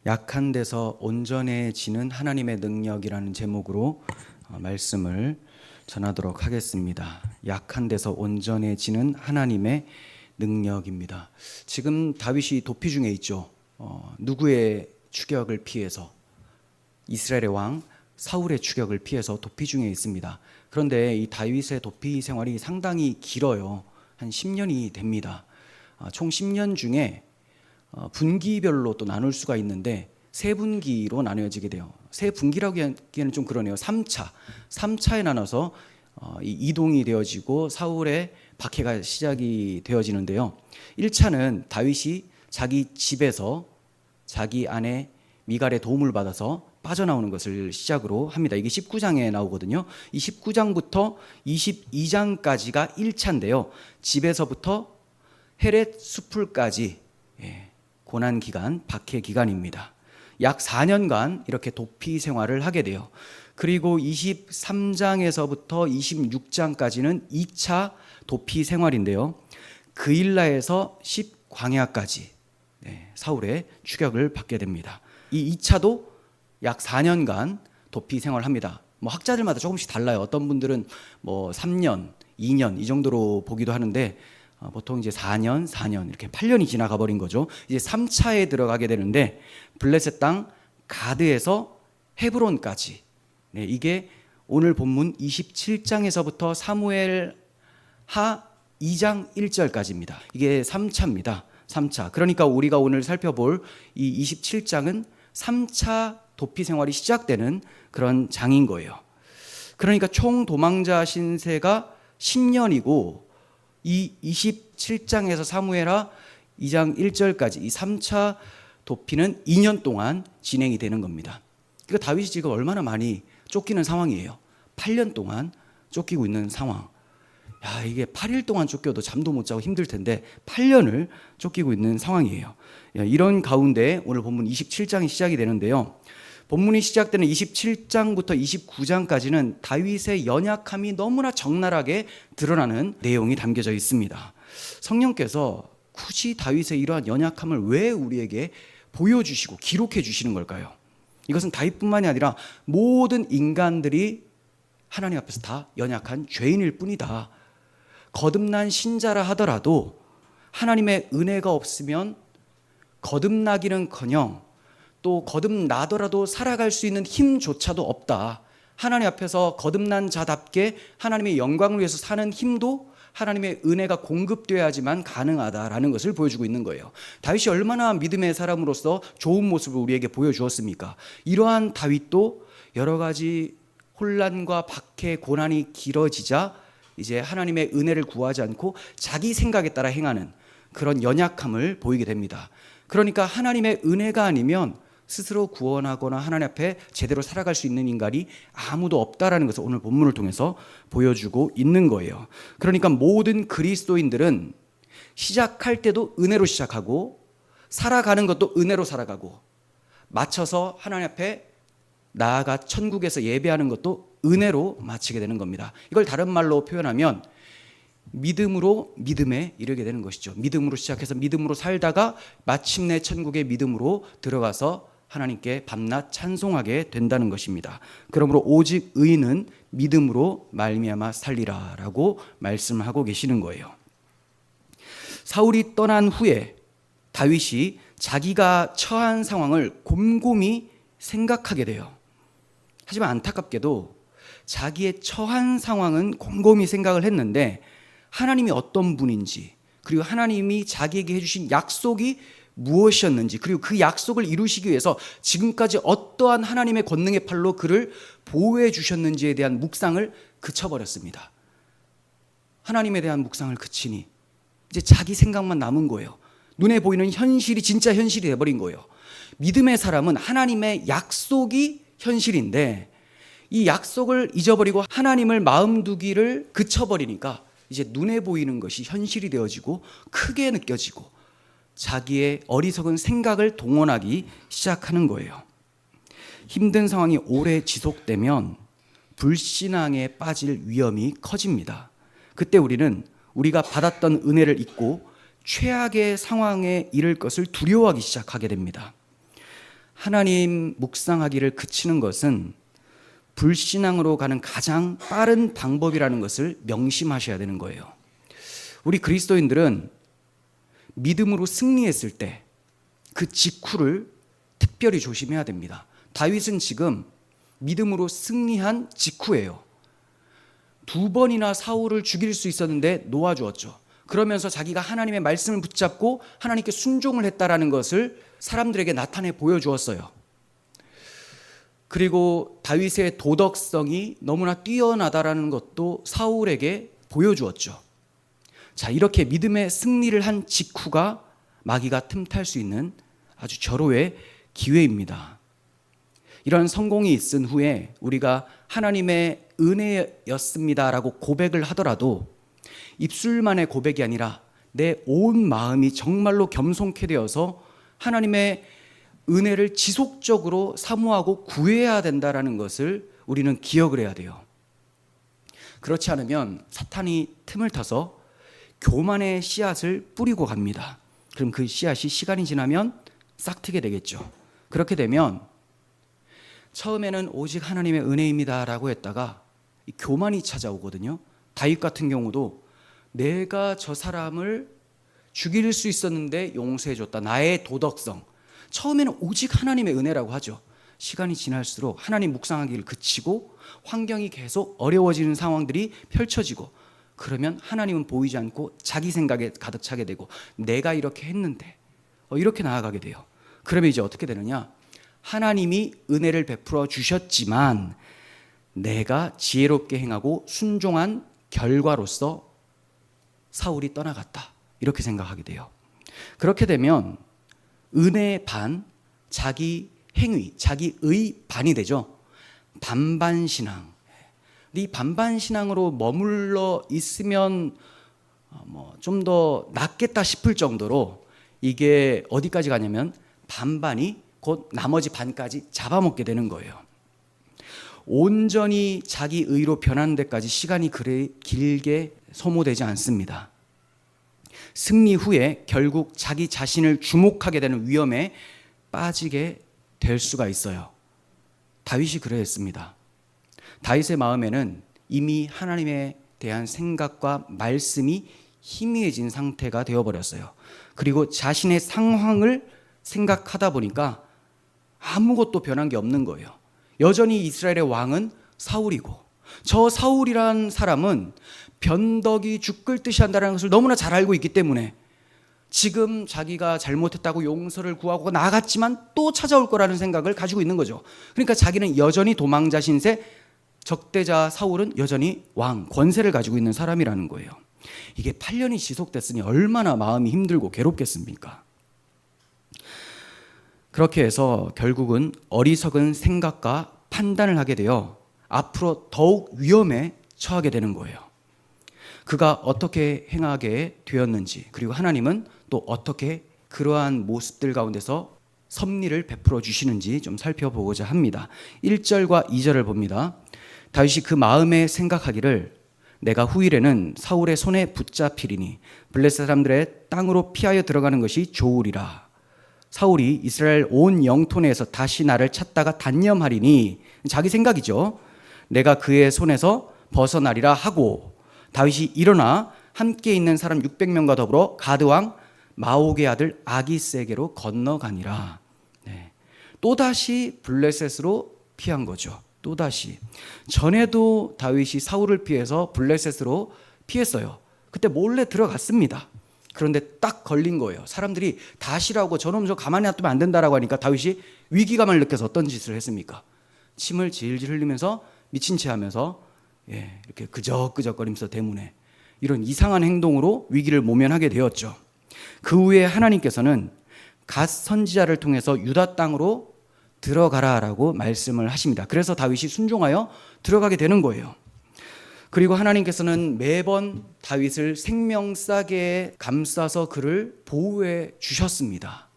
약한 데서 온전해지는 하나님의 능력이라는 제목으로 말씀을 전하도록 하겠습니다. 약한 데서 온전해지는 하나님의 능력입니다. 지금 다윗이 도피 중에 있죠. 누구의 추격을 피해서? 이스라엘의 왕 사울의 추격을 피해서 도피 중에 있습니다. 그런데 이 다윗의 도피 생활이 상당히 길어요. 한 10년이 됩니다. 총 10년 중에 분기별로 또 나눌 수가 있는데 세 분기로 나뉘어지게 돼요. 세 분기라고 하기에는 좀 그러네요. 3차에 나눠서 이동이 되어지고 사울의 박해가 시작이 되어지는데요. 1차는 다윗이 자기 집에서 자기 아내 미갈의 도움을 받아서 빠져나오는 것을 시작으로 합니다. 이게 19장에 나오거든요. 이 19장부터 22장까지가 1차인데요. 집에서부터 헤렛 수풀까지 고난기간, 박해기간입니다. 약 4년간 이렇게 도피 생활을 하게 돼요. 그리고 23장에서부터 26장까지는 2차 도피 생활인데요. 그일라에서 10광야까지 사울의 추격을 받게 됩니다. 이 2차도 약 4년간 도피 생활합니다. 학자들마다 조금씩 달라요. 어떤 분들은 3년, 2년 이 정도로 보기도 하는데 보통 이제 4년 이렇게 8년이 지나가 버린 거죠. 이제 3차에 들어가게 되는데 블레셋 땅 가드에서 헤브론까지. 이게 오늘 본문 27장에서부터 사무엘 하 2장 1절까지입니다. 이게 3차입니다. 3차. 그러니까 우리가 오늘 살펴볼 이 27장은 3차 도피 생활이 시작되는 그런 장인 거예요. 그러니까 총 도망자 신세가 10년이고 이 27장에서 사무엘하 2장 1절까지 이 3차 도피는 2년 동안 진행이 되는 겁니다. 그러니까 다윗이 지금 얼마나 많이 쫓기는 상황이에요. 8년 동안 쫓기고 있는 상황. 이게 8일 동안 쫓겨도 잠도 못 자고 힘들 텐데 8년을 쫓기고 있는 상황이에요. 이런 가운데 오늘 본문 27장이 시작이 되는데요. 본문이 시작되는 27장부터 29장까지는 다윗의 연약함이 너무나 적나라하게 드러나는 내용이 담겨져 있습니다. 성령께서 굳이 다윗의 이러한 연약함을 왜 우리에게 보여주시고 기록해 주시는 걸까요? 이것은 다윗뿐만이 아니라 모든 인간들이 하나님 앞에서 다 연약한 죄인일 뿐이다. 거듭난 신자라 하더라도 하나님의 은혜가 없으면 거듭나기는커녕 또 거듭나더라도 살아갈 수 있는 힘조차도 없다. 하나님 앞에서 거듭난 자답게 하나님의 영광을 위해서 사는 힘도 하나님의 은혜가 공급되어야지만 가능하다라는 것을 보여주고 있는 거예요. 다윗이 얼마나 믿음의 사람으로서 좋은 모습을 우리에게 보여주었습니까? 이러한 다윗도 여러 가지 혼란과 박해, 고난이 길어지자 이제 하나님의 은혜를 구하지 않고 자기 생각에 따라 행하는 그런 연약함을 보이게 됩니다. 그러니까 하나님의 은혜가 아니면 스스로 구원하거나 하나님 앞에 제대로 살아갈 수 있는 인간이 아무도 없다라는 것을 오늘 본문을 통해서 보여주고 있는 거예요. 그러니까 모든 그리스도인들은 시작할 때도 은혜로 시작하고 살아가는 것도 은혜로 살아가고 마쳐서 하나님 앞에 나아가 천국에서 예배하는 것도 은혜로 마치게 되는 겁니다. 이걸 다른 말로 표현하면 믿음으로 믿음에 이르게 되는 것이죠. 믿음으로 시작해서 믿음으로 살다가 마침내 천국의 믿음으로 들어가서 하나님께 밤낮 찬송하게 된다는 것입니다. 그러므로 오직 의인은 믿음으로 말미암아 살리라라고 말씀하고 계시는 거예요. 사울이 떠난 후에 다윗이 자기가 처한 상황을 곰곰이 생각하게 돼요. 하지만 안타깝게도 자기의 처한 상황은 곰곰이 생각을 했는데 하나님이 어떤 분인지 그리고 하나님이 자기에게 해주신 약속이 무엇이었는지 그리고 그 약속을 이루시기 위해서 지금까지 어떠한 하나님의 권능의 팔로 그를 보호해 주셨는지에 대한 묵상을 그쳐버렸습니다. 하나님에 대한 묵상을 그치니 이제 자기 생각만 남은 거예요. 눈에 보이는 현실이 진짜 현실이 돼버린 거예요. 믿음의 사람은 하나님의 약속이 현실인데 이 약속을 잊어버리고 하나님을 마음 두기를 그쳐버리니까 이제 눈에 보이는 것이 현실이 되어지고 크게 느껴지고 자기의 어리석은 생각을 동원하기 시작하는 거예요. 힘든 상황이 오래 지속되면 불신앙에 빠질 위험이 커집니다. 그때 우리는 우리가 받았던 은혜를 잊고 최악의 상황에 이를 것을 두려워하기 시작하게 됩니다. 하나님 묵상하기를 그치는 것은 불신앙으로 가는 가장 빠른 방법이라는 것을 명심하셔야 되는 거예요. 우리 그리스도인들은 믿음으로 승리했을 때 그 직후를 특별히 조심해야 됩니다. 다윗은 지금 믿음으로 승리한 직후예요. 2번이나 사울을 죽일 수 있었는데 놓아주었죠. 그러면서 자기가 하나님의 말씀을 붙잡고 하나님께 순종을 했다라는 것을 사람들에게 나타내 보여주었어요. 그리고 다윗의 도덕성이 너무나 뛰어나다라는 것도 사울에게 보여주었죠. 자, 이렇게 믿음의 승리를 한 직후가 마귀가 틈탈 수 있는 아주 절호의 기회입니다. 이런 성공이 있은 후에 우리가 하나님의 은혜였습니다라고 고백을 하더라도 입술만의 고백이 아니라 내 온 마음이 정말로 겸손케 되어서 하나님의 은혜를 지속적으로 사모하고 구해야 된다는 것을 우리는 기억을 해야 돼요. 그렇지 않으면 사탄이 틈을 타서 교만의 씨앗을 뿌리고 갑니다. 그럼 그 씨앗이 시간이 지나면 싹트게 되겠죠. 그렇게 되면 처음에는 오직 하나님의 은혜입니다 라고 했다가 교만이 찾아오거든요. 다윗 같은 경우도 내가 저 사람을 죽일 수 있었는데 용서해줬다. 나의 도덕성. 처음에는 오직 하나님의 은혜라고 하죠. 시간이 지날수록 하나님 묵상하기를 그치고 환경이 계속 어려워지는 상황들이 펼쳐지고 그러면 하나님은 보이지 않고 자기 생각에 가득 차게 되고 내가 이렇게 했는데 이렇게 나아가게 돼요. 그러면 이제 어떻게 되느냐? 하나님이 은혜를 베풀어 주셨지만 내가 지혜롭게 행하고 순종한 결과로서 사울이 떠나갔다. 이렇게 생각하게 돼요. 그렇게 되면 은혜 반, 자기 행위, 자기의 반이 되죠. 반반신앙. 이 반반신앙으로 머물러 있으면 좀 더 낫겠다 싶을 정도로 이게 어디까지 가냐면 반반이 곧 나머지 반까지 잡아먹게 되는 거예요. 온전히 자기 의로 변하는 데까지 시간이 그리 길게 소모되지 않습니다. 승리 후에 결국 자기 자신을 주목하게 되는 위험에 빠지게 될 수가 있어요. 다윗이 그러했습니다. 다윗의 마음에는 이미 하나님에 대한 생각과 말씀이 희미해진 상태가 되어버렸어요. 그리고 자신의 상황을 생각하다 보니까 아무것도 변한 게 없는 거예요. 여전히 이스라엘의 왕은 사울이고 저 사울이란 사람은 변덕이 죽 끓듯이 한다는 것을 너무나 잘 알고 있기 때문에 지금 자기가 잘못했다고 용서를 구하고 나갔지만 또 찾아올 거라는 생각을 가지고 있는 거죠. 그러니까 자기는 여전히 도망자 신세, 적대자 사울은 여전히 왕, 권세를 가지고 있는 사람이라는 거예요. 이게 8년이 지속됐으니 얼마나 마음이 힘들고 괴롭겠습니까? 그렇게 해서 결국은 어리석은 생각과 판단을 하게 되어 앞으로 더욱 위험에 처하게 되는 거예요. 그가 어떻게 행하게 되었는지, 그리고 하나님은 또 어떻게 그러한 모습들 가운데서 섭리를 베풀어 주시는지 좀 살펴보고자 합니다. 1절과 2절을 봅니다. 다윗이 그 마음에 생각하기를 내가 후일에는 사울의 손에 붙잡히리니 블레셋 사람들의 땅으로 피하여 들어가는 것이 좋으리라. 사울이 이스라엘 온 영토 내에서 다시 나를 찾다가 단념하리니, 자기 생각이죠. 내가 그의 손에서 벗어나리라 하고 다윗이 일어나 함께 있는 사람 600명과 더불어 가드왕 마옥의 아들 아기스에게로 건너가니라. 네. 또다시 블레셋으로 피한 거죠. 또다시. 전에도 다윗이 사울을 피해서 블레셋으로 피했어요. 그때 몰래 들어갔습니다. 그런데 딱 걸린 거예요. 사람들이 다시라고 저놈 저 가만히 놔두면 안 된다라고 하니까 다윗이 위기감을 느껴서 어떤 짓을 했습니까? 침을 질질 흘리면서 미친 채 하면서 이렇게 끄적끄적거리면서 대문에 이런 이상한 행동으로 위기를 모면하게 되었죠. 그 후에 하나님께서는 갓 선지자를 통해서 유다 땅으로 들어가라라고 말씀을 하십니다. 그래서 다윗이 순종하여 들어가게 되는 거예요. 그리고 하나님께서는 매번 다윗을 생명싸게 감싸서 그를 보호해 주셨습니다.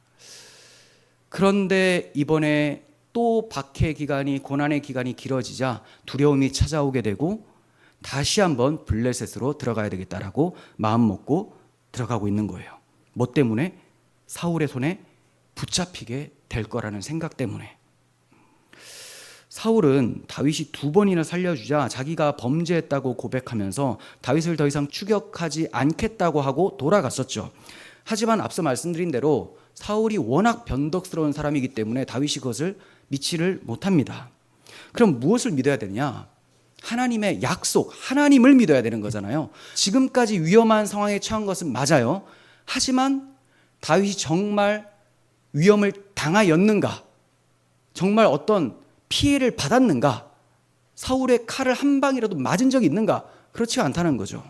그런데 이번에 또 박해 기간이, 고난의 기간이 길어지자 두려움이 찾아오게 되고 다시 한번 블레셋으로 들어가야 되겠다라고 마음 먹고 들어가고 있는 거예요. 뭐 때문에? 사울의 손에 붙잡히게 될 거라는 생각 때문에. 사울은 다윗이 2번이나 살려주자 자기가 범죄했다고 고백하면서 다윗을 더 이상 추격하지 않겠다고 하고 돌아갔었죠. 하지만 앞서 말씀드린 대로 사울이 워낙 변덕스러운 사람이기 때문에 다윗이 그것을 믿지를 못합니다. 그럼 무엇을 믿어야 되느냐? 하나님의 약속, 하나님을 믿어야 되는 거잖아요. 지금까지 위험한 상황에 처한 것은 맞아요. 하지만 다윗이 정말 위험을 당하였는가? 정말 어떤 피해를 받았는가? 사울의 칼을 한 방이라도 맞은 적이 있는가? 그렇지 않다는 거죠.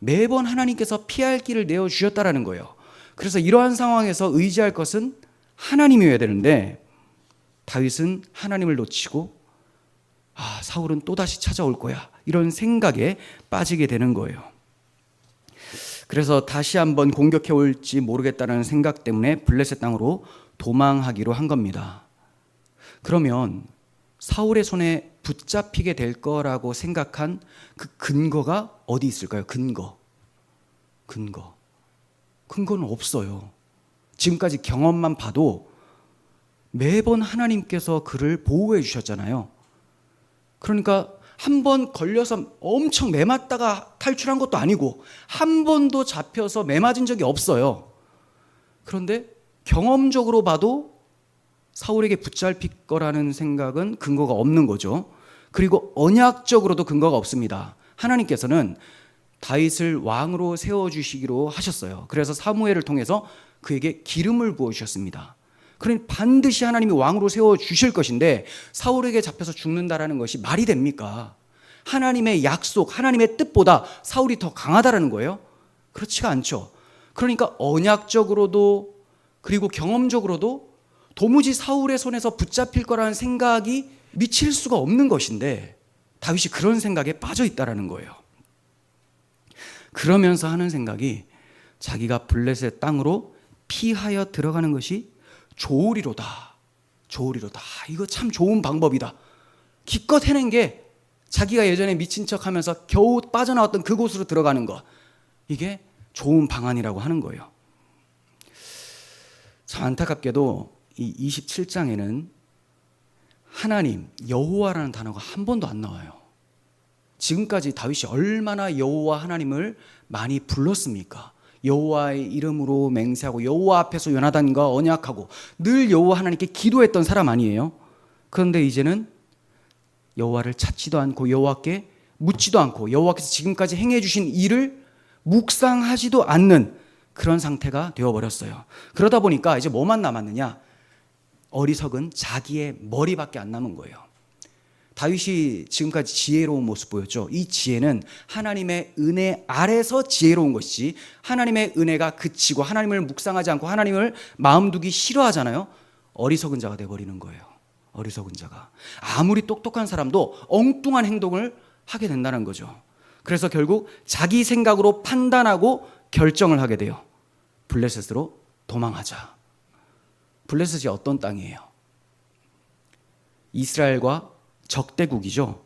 매번 하나님께서 피할 길을 내어주셨다라는 거예요. 그래서 이러한 상황에서 의지할 것은 하나님이어야 되는데 다윗은 하나님을 놓치고 사울은 또다시 찾아올 거야, 이런 생각에 빠지게 되는 거예요. 그래서 다시 한번 공격해 올지 모르겠다는 생각 때문에 블레셋 땅으로 도망하기로 한 겁니다. 그러면 사울의 손에 붙잡히게 될 거라고 생각한 그 근거가 어디 있을까요? 근거는 없어요. 지금까지 경험만 봐도 매번 하나님께서 그를 보호해 주셨잖아요. 그러니까 한 번 걸려서 엄청 매맞다가 탈출한 것도 아니고 한 번도 잡혀서 매맞은 적이 없어요. 그런데 경험적으로 봐도 사울에게 붙잡힐 거라는 생각은 근거가 없는 거죠. 그리고 언약적으로도 근거가 없습니다. 하나님께서는 다윗을 왕으로 세워주시기로 하셨어요. 그래서 사무엘을 통해서 그에게 기름을 부어주셨습니다. 그러니 반드시 하나님이 왕으로 세워주실 것인데 사울에게 잡혀서 죽는다라는 것이 말이 됩니까? 하나님의 약속, 하나님의 뜻보다 사울이 더 강하다라는 거예요? 그렇지가 않죠. 그러니까 언약적으로도 그리고 경험적으로도 도무지 사울의 손에서 붙잡힐 거라는 생각이 미칠 수가 없는 것인데 다윗이 그런 생각에 빠져 있다라는 거예요. 그러면서 하는 생각이 자기가 블레셋 땅으로 피하여 들어가는 것이 좋으리로다. 이거 참 좋은 방법이다. 기껏 해낸 게 자기가 예전에 미친 척하면서 겨우 빠져나왔던 그곳으로 들어가는 것, 이게 좋은 방안이라고 하는 거예요. 참 안타깝게도 이 27장에는 하나님, 여호와라는 단어가 한 번도 안 나와요. 지금까지 다윗이 얼마나 여호와 하나님을 많이 불렀습니까? 여호와의 이름으로 맹세하고 여호와 앞에서 요나단과 언약하고 늘 여호와 하나님께 기도했던 사람 아니에요? 그런데 이제는 여호와를 찾지도 않고 여호와께 묻지도 않고 여호와께서 지금까지 행해 주신 일을 묵상하지도 않는 그런 상태가 되어버렸어요. 그러다 보니까 이제 뭐만 남았느냐? 어리석은 자기의 머리밖에 안 남은 거예요. 다윗이 지금까지 지혜로운 모습 보였죠. 이 지혜는 하나님의 은혜 아래서 지혜로운 것이지 하나님의 은혜가 그치고 하나님을 묵상하지 않고 하나님을 마음 두기 싫어하잖아요. 어리석은 자가 돼버리는 거예요. 어리석은 자가. 아무리 똑똑한 사람도 엉뚱한 행동을 하게 된다는 거죠. 그래서 결국 자기 생각으로 판단하고 결정을 하게 돼요. 블레셋으로 도망하자. 블레셋이 어떤 땅이에요? 이스라엘과 적대국이죠.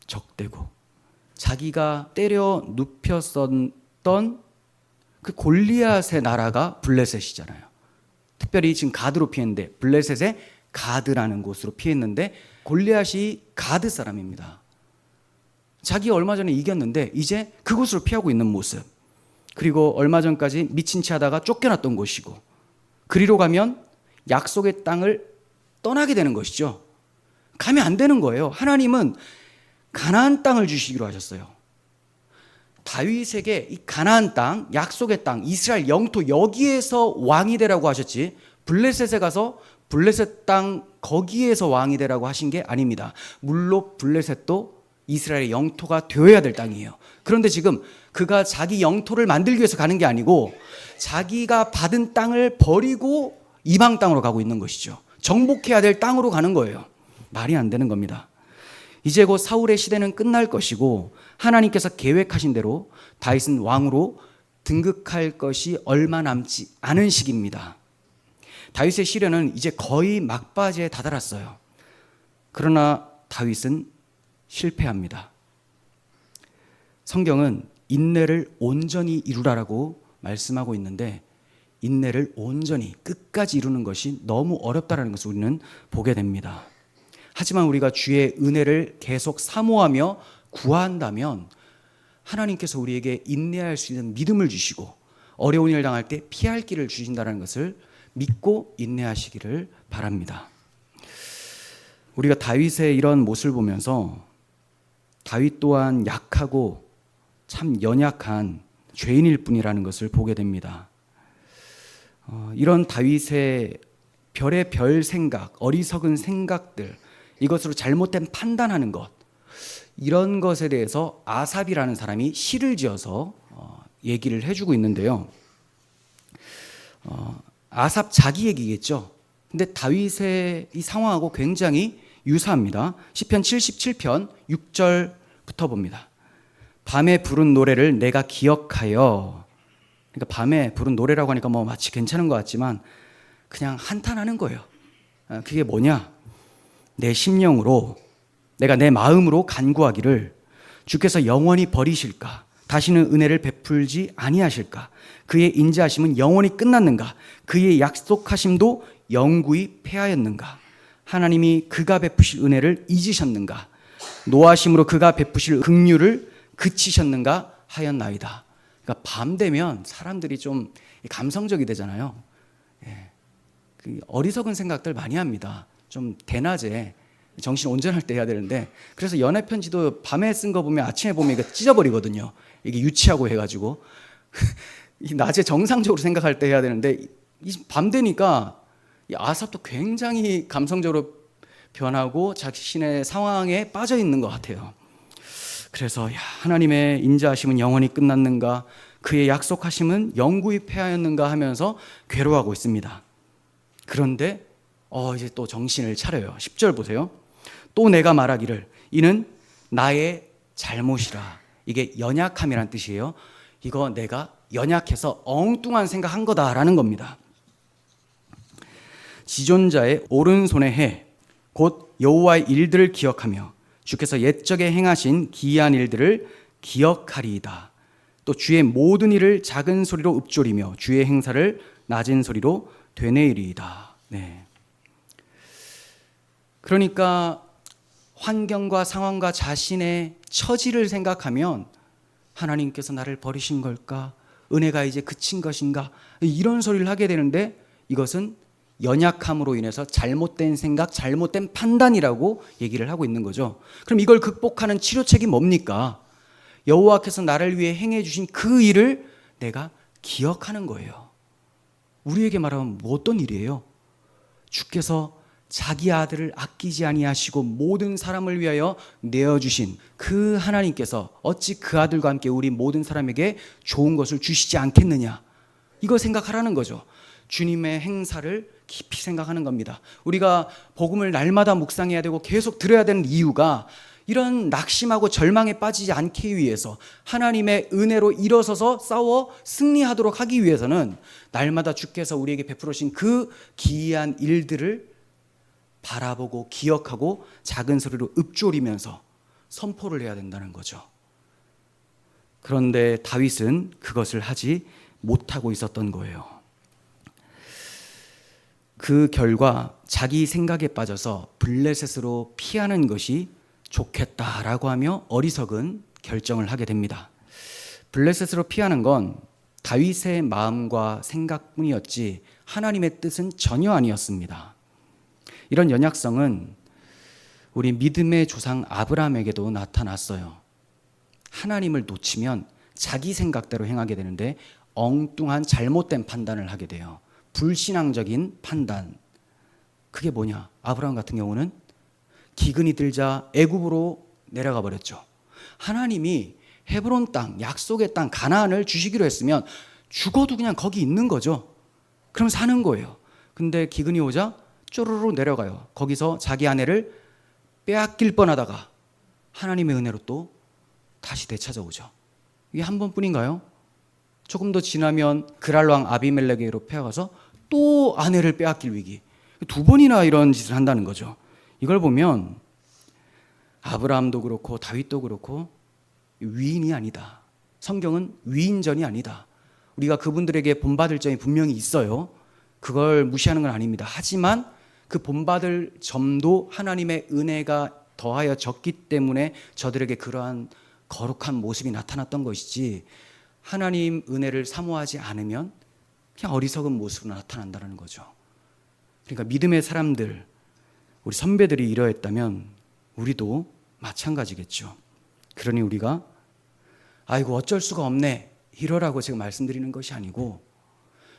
적대국. 자기가 때려 눕혔었던 그 골리앗의 나라가 블레셋이잖아요. 특별히 지금 가드로 피했는데 블레셋의 가드라는 곳으로 피했는데 골리앗이 가드 사람입니다. 자기 얼마 전에 이겼는데 이제 그곳으로 피하고 있는 모습. 그리고 얼마 전까지 미친 채 하다가 쫓겨났던 곳이고 그리로 가면 약속의 땅을 떠나게 되는 것이죠. 가면 안 되는 거예요. 하나님은 가나안 땅을 주시기로 하셨어요. 다윗에게 이 가나안 땅, 약속의 땅, 이스라엘 영토 여기에서 왕이 되라고 하셨지 블레셋에 가서 블레셋 땅 거기에서 왕이 되라고 하신 게 아닙니다. 물론 블레셋도 이스라엘의 영토가 되어야 될 땅이에요. 그런데 지금 그가 자기 영토를 만들기 위해서 가는 게 아니고 자기가 받은 땅을 버리고 이방 땅으로 가고 있는 것이죠. 정복해야 될 땅으로 가는 거예요. 말이 안 되는 겁니다. 이제 곧 사울의 시대는 끝날 것이고 하나님께서 계획하신 대로 다윗은 왕으로 등극할 것이 얼마 남지 않은 시기입니다. 다윗의 시련은 이제 거의 막바지에 다다랐어요. 그러나 다윗은 실패합니다. 성경은 인내를 온전히 이루라라고 말씀하고 있는데 인내를 온전히 끝까지 이루는 것이 너무 어렵다는 것을 우리는 보게 됩니다. 하지만 우리가 주의 은혜를 계속 사모하며 구한다면 하나님께서 우리에게 인내할 수 있는 믿음을 주시고 어려운 일을 당할 때 피할 길을 주신다는 것을 믿고 인내하시기를 바랍니다. 우리가 다윗의 이런 모습을 보면서 다윗 또한 약하고 참 연약한 죄인일 뿐이라는 것을 보게 됩니다. 이런 다윗의 별의 별 생각, 어리석은 생각들, 이것으로 잘못된 판단하는 것, 이런 것에 대해서 아삽이라는 사람이 시를 지어서 얘기를 해주고 있는데요. 아삽 자기 얘기겠죠. 근데 다윗의 이 상황하고 굉장히 유사합니다. 시편 77편 6절부터 봅니다. 밤에 부른 노래를 내가 기억하여. 그러니까 밤에 부른 노래라고 하니까 뭐 마치 괜찮은 것 같지만 그냥 한탄하는 거예요. 그게 뭐냐? 내 심령으로, 내가 내 마음으로 간구하기를 주께서 영원히 버리실까? 다시는 은혜를 베풀지 아니하실까? 그의 인자하심은 영원히 끝났는가? 그의 약속하심도 영구히 패하였는가? 하나님이 그가 베푸실 은혜를 잊으셨는가? 노하심으로 그가 베푸실 긍휼을 그치셨는가 하였나이다. 그러니까 밤 되면 사람들이 좀 감성적이 되잖아요. 그 어리석은 생각들 많이 합니다. 좀 대낮에 정신 온전할 때 해야 되는데, 그래서 연애 편지도 밤에 쓴 거 보면 아침에 보면 이거 찢어버리거든요. 이게 유치하고 해가지고 낮에 정상적으로 생각할 때 해야 되는데 밤 되니까 이 아삽도 굉장히 감성적으로 변하고 자신의 상황에 빠져 있는 것 같아요. 그래서 하나님의 인자하심은 영원히 끝났는가, 그의 약속하심은 영구히 패하였는가 하면서 괴로워하고 있습니다. 그런데 이제 또 정신을 차려요. 10절 보세요. 또 내가 말하기를 이는 나의 잘못이라. 이게 연약함이란 뜻이에요. 이거 내가 연약해서 엉뚱한 생각한 거다라는 겁니다. 지존자의 오른손의 해, 곧 여호와의 일들을 기억하며 주께서 옛적에 행하신 기이한 일들을 기억하리이다. 또 주의 모든 일을 작은 소리로 읊조리며 주의 행사를 낮은 소리로 되뇌이리이다. 네. 그러니까 환경과 상황과 자신의 처지를 생각하면 하나님께서 나를 버리신 걸까? 은혜가 이제 그친 것인가? 이런 소리를 하게 되는데 이것은 연약함으로 인해서 잘못된 생각, 잘못된 판단이라고 얘기를 하고 있는 거죠. 그럼 이걸 극복하는 치료책이 뭡니까? 여호와께서 나를 위해 행해 주신 그 일을 내가 기억하는 거예요. 우리에게 말하면 어떤 일이에요? 주께서 자기 아들을 아끼지 아니하시고 모든 사람을 위하여 내어주신 그 하나님께서 어찌 그 아들과 함께 우리 모든 사람에게 좋은 것을 주시지 않겠느냐, 이거 생각하라는 거죠. 주님의 행사를 깊이 생각하는 겁니다. 우리가 복음을 날마다 묵상해야 되고 계속 들어야 되는 이유가 이런 낙심하고 절망에 빠지지 않기 위해서, 하나님의 은혜로 일어서서 싸워 승리하도록 하기 위해서는 날마다 주께서 우리에게 베풀어 주신 그 기이한 일들을 바라보고 기억하고 작은 소리로 읊조리면서 선포를 해야 된다는 거죠. 그런데 다윗은 그것을 하지 못하고 있었던 거예요. 그 결과 자기 생각에 빠져서 블레셋으로 피하는 것이 좋겠다라고 하며 어리석은 결정을 하게 됩니다. 블레셋으로 피하는 건 다윗의 마음과 생각뿐이었지 하나님의 뜻은 전혀 아니었습니다. 이런 연약성은 우리 믿음의 조상 아브라함에게도 나타났어요. 하나님을 놓치면 자기 생각대로 행하게 되는데 엉뚱한 잘못된 판단을 하게 돼요. 불신앙적인 판단. 그게 뭐냐? 아브라함 같은 경우는 기근이 들자 애굽으로 내려가 버렸죠. 하나님이 헤브론 땅, 약속의 땅 가나안을 주시기로 했으면 죽어도 그냥 거기 있는 거죠. 그럼 사는 거예요. 근데 기근이 오자 쪼르르 내려가요. 거기서 자기 아내를 빼앗길 뻔하다가 하나님의 은혜로 또 다시 되찾아오죠. 이게 한 번뿐인가요? 조금 더 지나면 그랄왕 아비멜렉에게로 빼앗가서 또 아내를 빼앗길 위기. 두 번이나 이런 짓을 한다는 거죠. 이걸 보면 아브라함도 그렇고 다윗도 그렇고 위인이 아니다. 성경은 위인전이 아니다. 우리가 그분들에게 본받을 점이 분명히 있어요. 그걸 무시하는 건 아닙니다. 하지만 그 본받을 점도 하나님의 은혜가 더하여 졌기 때문에 저들에게 그러한 거룩한 모습이 나타났던 것이지, 하나님 은혜를 사모하지 않으면 그냥 어리석은 모습으로 나타난다는 거죠. 그러니까 믿음의 사람들, 우리 선배들이 이러했다면 우리도 마찬가지겠죠. 그러니 우리가 아이고 어쩔 수가 없네 이러라고 지금 말씀드리는 것이 아니고,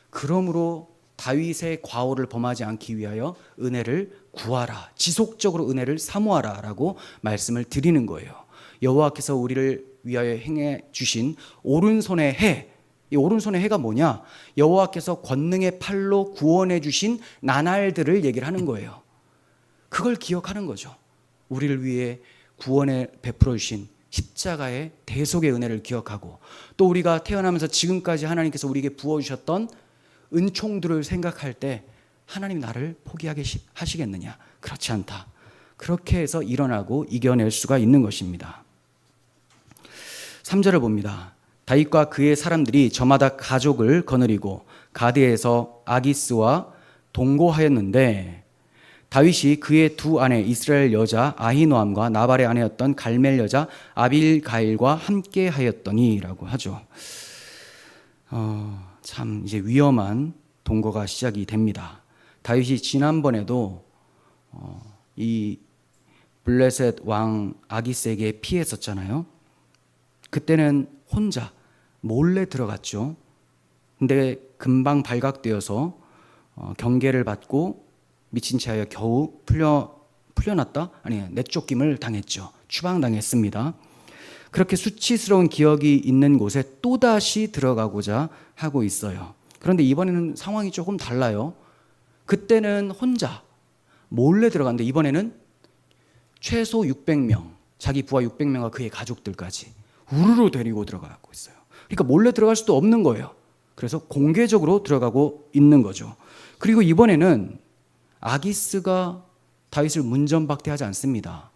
그러므로 다윗의 과오를 범하지 않기 위하여 은혜를 구하라, 지속적으로 은혜를 사모하라 라고 말씀을 드리는 거예요. 여호와께서 우리를 위하여 행해 주신 오른손의 해, 이 오른손의 해가 뭐냐? 여호와께서 권능의 팔로 구원해 주신 나날들을 얘기를 하는 거예요. 그걸 기억하는 거죠. 우리를 위해 구원에 베풀어 주신 십자가의 대속의 은혜를 기억하고, 또 우리가 태어나면서 지금까지 하나님께서 우리에게 부어주셨던 은총들을 생각할 때 하나님이 나를 포기하게 하시겠느냐? 그렇지 않다. 그렇게 해서 일어나고 이겨낼 수가 있는 것입니다. 3절을 봅니다. 다윗과 그의 사람들이 저마다 가족을 거느리고 가드에서 아기스와 동거하였는데, 다윗이 그의 두 아내 이스라엘 여자 아히노암과 나발의 아내였던 갈멜 여자 아빌가일과 함께 하였더니라고 하죠. 참 이제 위험한 동거가 시작이 됩니다. 다윗이 지난번에도 이 블레셋 왕 아기스에게 피했었잖아요. 그때는 혼자 몰래 들어갔죠. 근데 금방 발각되어서 경계를 받고 미친 채 하여 겨우 풀려났다? 아니, 내쫓김을 당했죠. 추방당했습니다. 그렇게 수치스러운 기억이 있는 곳에 또다시 들어가고자 하고 있어요. 그런데 이번에는 상황이 조금 달라요. 그때는 혼자 몰래 들어갔는데 이번에는 최소 600명, 자기 부하 600명과 그의 가족들까지 우르르 데리고 들어가고 있어요. 그러니까 몰래 들어갈 수도 없는 거예요. 그래서 공개적으로 들어가고 있는 거죠. 그리고 이번에는 아기스가 다윗을 문전박대하지 않습니다.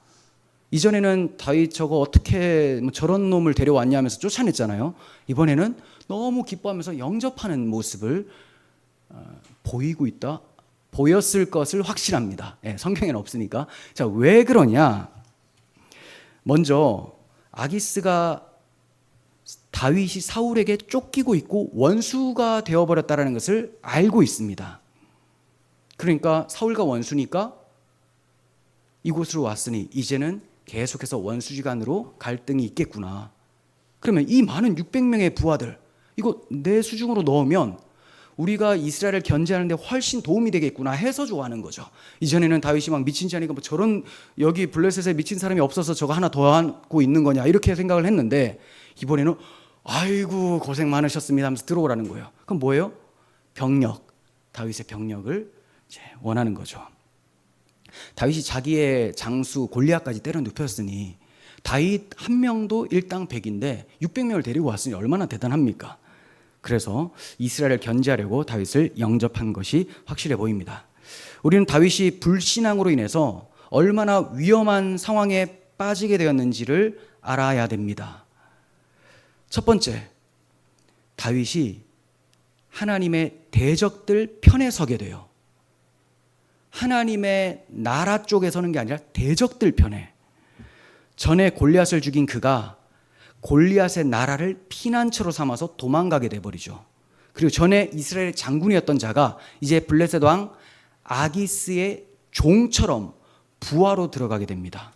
이전에는 다윗 저거 어떻게 저런 놈을 데려왔냐면서 쫓아냈잖아요. 이번에는 너무 기뻐하면서 영접하는 모습을 보이고 있다. 보였을 것을 확신합니다. 네, 성경에는 없으니까. 자, 왜 그러냐? 먼저 아기스가 다윗이 사울에게 쫓기고 있고 원수가 되어버렸다는 것을 알고 있습니다. 그러니까 사울과 원수니까 이곳으로 왔으니 이제는 계속해서 원수지간으로 갈등이 있겠구나. 그러면 이 많은 600명의 부하들, 이거 내 수중으로 넣으면 우리가 이스라엘을 견제하는데 훨씬 도움이 되겠구나 해서 좋아하는 거죠. 이전에는 다윗이 막 미친 지 아니까 뭐 저런 여기 블레셋에 미친 사람이 없어서 저거 하나 더 하고 있는 거냐 이렇게 생각을 했는데, 이번에는 아이고 고생 많으셨습니다 하면서 들어오라는 거예요. 그럼 뭐예요? 병력, 다윗의 병력을 이제 원하는 거죠. 다윗이 자기의 장수 골리앗까지 때려 눕혔으니 다윗 한 명도 일당백인데 600명을 데리고 왔으니 얼마나 대단합니까? 그래서 이스라엘을 견제하려고 다윗을 영접한 것이 확실해 보입니다. 우리는 다윗이 불신앙으로 인해서 얼마나 위험한 상황에 빠지게 되었는지를 알아야 됩니다. 첫 번째, 다윗이 하나님의 대적들 편에 서게 돼요. 하나님의 나라 쪽에 서는 게 아니라 대적들 편에. 전에 골리앗을 죽인 그가 골리앗의 나라를 피난처로 삼아서 도망가게 돼버리죠. 그리고 전에 이스라엘 장군이었던 자가 이제 블레셋 왕 아기스의 종처럼 부하로 들어가게 됩니다.